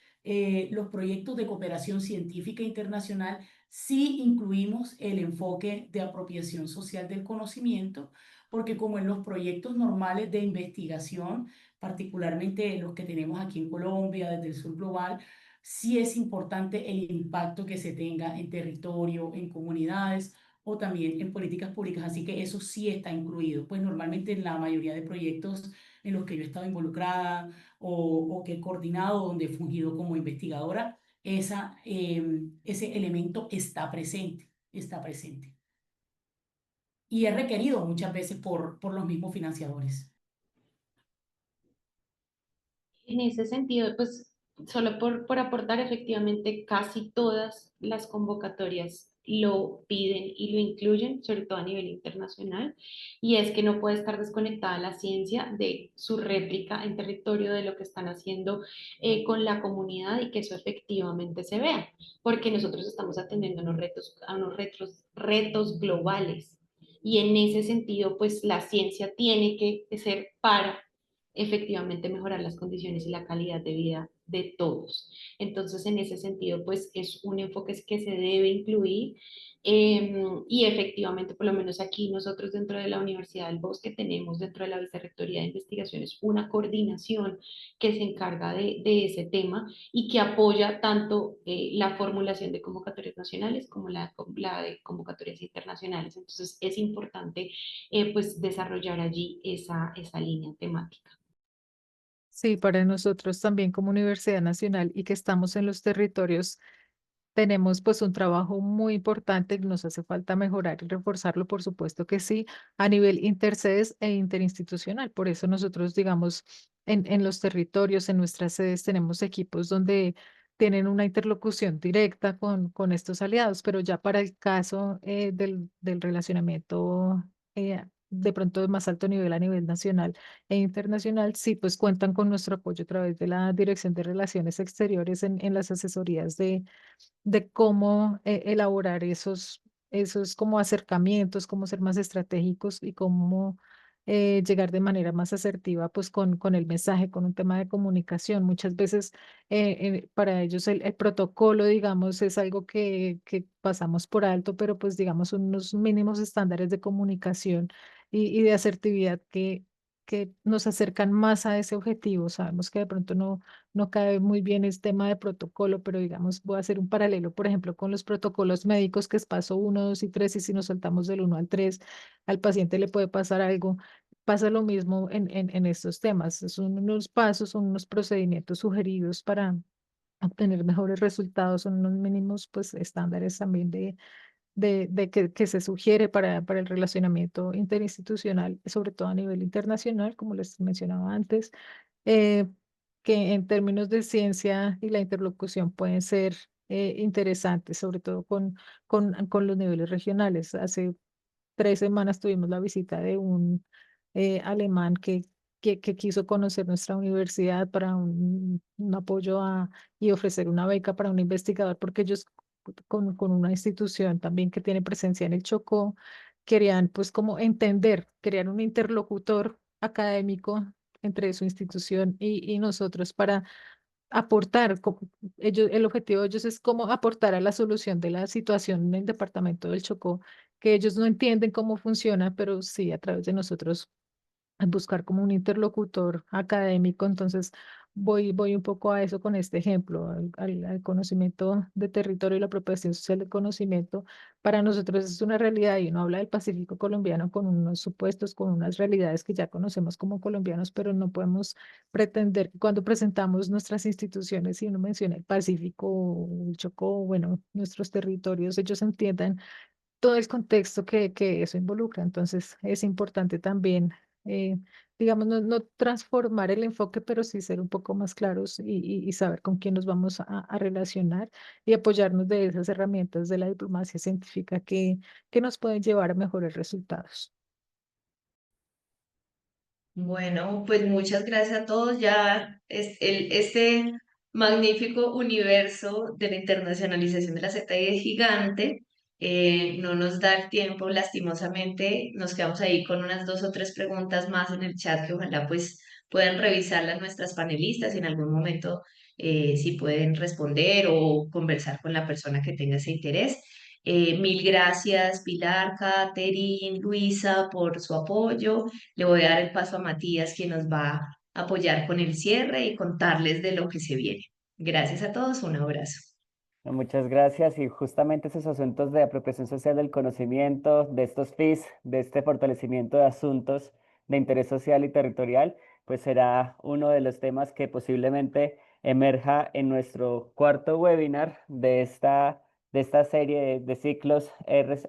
los proyectos de cooperación científica internacional, sí incluimos el enfoque de apropiación social del conocimiento, porque como en los proyectos normales de investigación, particularmente los que tenemos aquí en Colombia, desde el Sur Global, sí es importante el impacto que se tenga en territorio, en comunidades o también en políticas públicas. Así que eso sí está incluido. Pues normalmente en la mayoría de proyectos en los que yo he estado involucrada o que he coordinado, donde he fungido como investigadora, ese elemento está presente, está presente. Y es requerido muchas veces por los mismos financiadores. En ese sentido, pues solo por aportar, efectivamente, casi todas las convocatorias lo piden y lo incluyen, sobre todo a nivel internacional, y es que no puede estar desconectada la ciencia de su réplica en territorio de lo que están haciendo con la comunidad y que eso efectivamente se vea, porque nosotros estamos atendiendo a unos retos globales. Y en ese sentido, pues la ciencia tiene que ser para efectivamente mejorar las condiciones y la calidad de vida de todos. Entonces, en ese sentido, pues es un enfoque que se debe incluir y efectivamente, por lo menos aquí nosotros dentro de la Universidad del Bosque tenemos dentro de la Vicerrectoría de Investigaciones una coordinación que se encarga de ese tema y que apoya tanto la formulación de convocatorias nacionales como la de convocatorias internacionales. Entonces, es importante pues desarrollar allí esa línea temática. Sí, para nosotros también como Universidad Nacional y que estamos en los territorios, tenemos pues un trabajo muy importante que nos hace falta mejorar y reforzarlo, por supuesto que sí, a nivel intersedes e interinstitucional. Por eso nosotros, digamos, en los territorios, en nuestras sedes, tenemos equipos donde tienen una interlocución directa con estos aliados, pero ya para el caso del relacionamiento de pronto de más alto nivel a nivel nacional e internacional, sí, pues cuentan con nuestro apoyo a través de la Dirección de Relaciones Exteriores en las asesorías de cómo elaborar esos como acercamientos, cómo ser más estratégicos y cómo llegar de manera más asertiva pues con el mensaje, con un tema de comunicación. Muchas veces para ellos el protocolo, digamos, es algo que pasamos por alto, pero pues digamos unos mínimos estándares de comunicación y de asertividad que nos acercan más a ese objetivo. Sabemos que de pronto no cae muy bien el tema de protocolo, pero digamos, voy a hacer un paralelo, por ejemplo, con los protocolos médicos, que es paso 1, 2 y 3, y si nos saltamos del 1 al 3, al paciente le puede pasar algo. Pasa lo mismo en estos temas. Son unos pasos, son unos procedimientos sugeridos para obtener mejores resultados, son unos mínimos pues estándares también que se sugiere para el relacionamiento interinstitucional, sobre todo a nivel internacional, como les mencionaba antes, eh, que en términos de ciencia y la interlocución pueden ser interesantes, sobre todo con los niveles regionales. Hace 3 semanas tuvimos la visita de un alemán que quiso conocer nuestra universidad para un apoyo y ofrecer una beca para un investigador, porque ellos con una institución también que tiene presencia en el Chocó, querían pues como entender, querían un interlocutor académico entre su institución y nosotros para aportar, ellos, el objetivo de ellos es como aportar a la solución de la situación en el departamento del Chocó, que ellos no entienden cómo funciona, pero sí a través de nosotros buscar como un interlocutor académico. Entonces, voy un poco a eso con este ejemplo, al conocimiento de territorio y la apropiación social del conocimiento. Para nosotros es una realidad y uno habla del Pacífico colombiano con unos supuestos, con unas realidades que ya conocemos como colombianos, pero no podemos pretender que cuando presentamos nuestras instituciones y uno menciona el Pacífico, o el Chocó, bueno, nuestros territorios, ellos entiendan todo el contexto que eso involucra. Entonces, es importante también, eh, digamos, no transformar el enfoque, pero sí ser un poco más claros y saber con quién nos vamos a relacionar y apoyarnos de esas herramientas de la diplomacia científica que nos pueden llevar a mejores resultados. Bueno, pues muchas gracias a todos. Ya este magnífico universo de la internacionalización de la ZI es gigante. No nos da el tiempo, lastimosamente. Nos quedamos ahí con unas 2 o 3 preguntas más en el chat que ojalá pues puedan revisarlas nuestras panelistas y en algún momento si pueden responder o conversar con la persona que tenga ese interés. Mil gracias, Pilar, Catherine, Luisa, por su apoyo. Le voy a dar el paso a Matías, quien nos va a apoyar con el cierre y contarles de lo que se viene. Gracias a todos, un abrazo. Muchas gracias. Y justamente esos asuntos de apropiación social del conocimiento, de estos FIS, de este fortalecimiento de asuntos de interés social y territorial, pues será uno de los temas que posiblemente emerja en nuestro cuarto webinar de esta serie de ciclos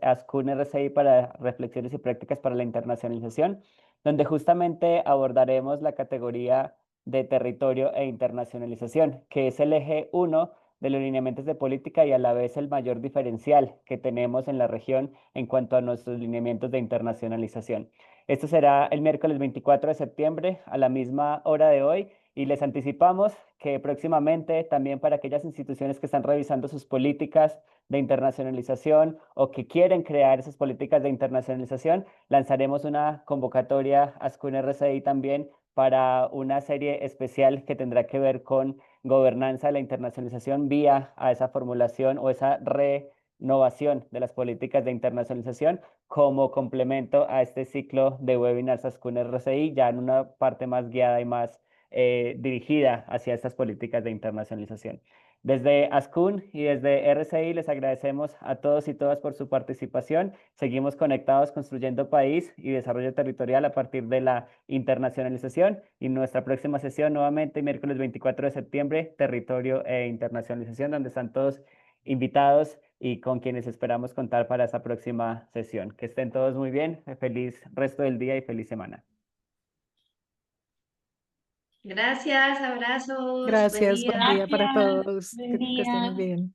ASCUN RCI para reflexiones y prácticas para la internacionalización, donde justamente abordaremos la categoría de territorio e internacionalización, que es el eje 1 de los lineamientos de política y a la vez el mayor diferencial que tenemos en la región en cuanto a nuestros lineamientos de internacionalización. Esto será el miércoles 24 de septiembre a la misma hora de hoy y les anticipamos que próximamente también para aquellas instituciones que están revisando sus políticas de internacionalización o que quieren crear esas políticas de internacionalización, lanzaremos una convocatoria ASCUN RCI también para una serie especial que tendrá que ver con gobernanza de la internacionalización vía a esa formulación o esa renovación de las políticas de internacionalización como complemento a este ciclo de webinars ASCUN RCI, ya en una parte más guiada y más dirigida hacia estas políticas de internacionalización. Desde ASCUN y desde RCI les agradecemos a todos y todas por su participación. Seguimos conectados construyendo país y desarrollo territorial a partir de la internacionalización y nuestra próxima sesión nuevamente miércoles 24 de septiembre, territorio e internacionalización, donde están todos invitados y con quienes esperamos contar para esa próxima sesión. Que estén todos muy bien, feliz resto del día y feliz semana. Gracias, abrazos, buen Gracias, día. buen día para Gracias, todos, buen que estén muy día. bien.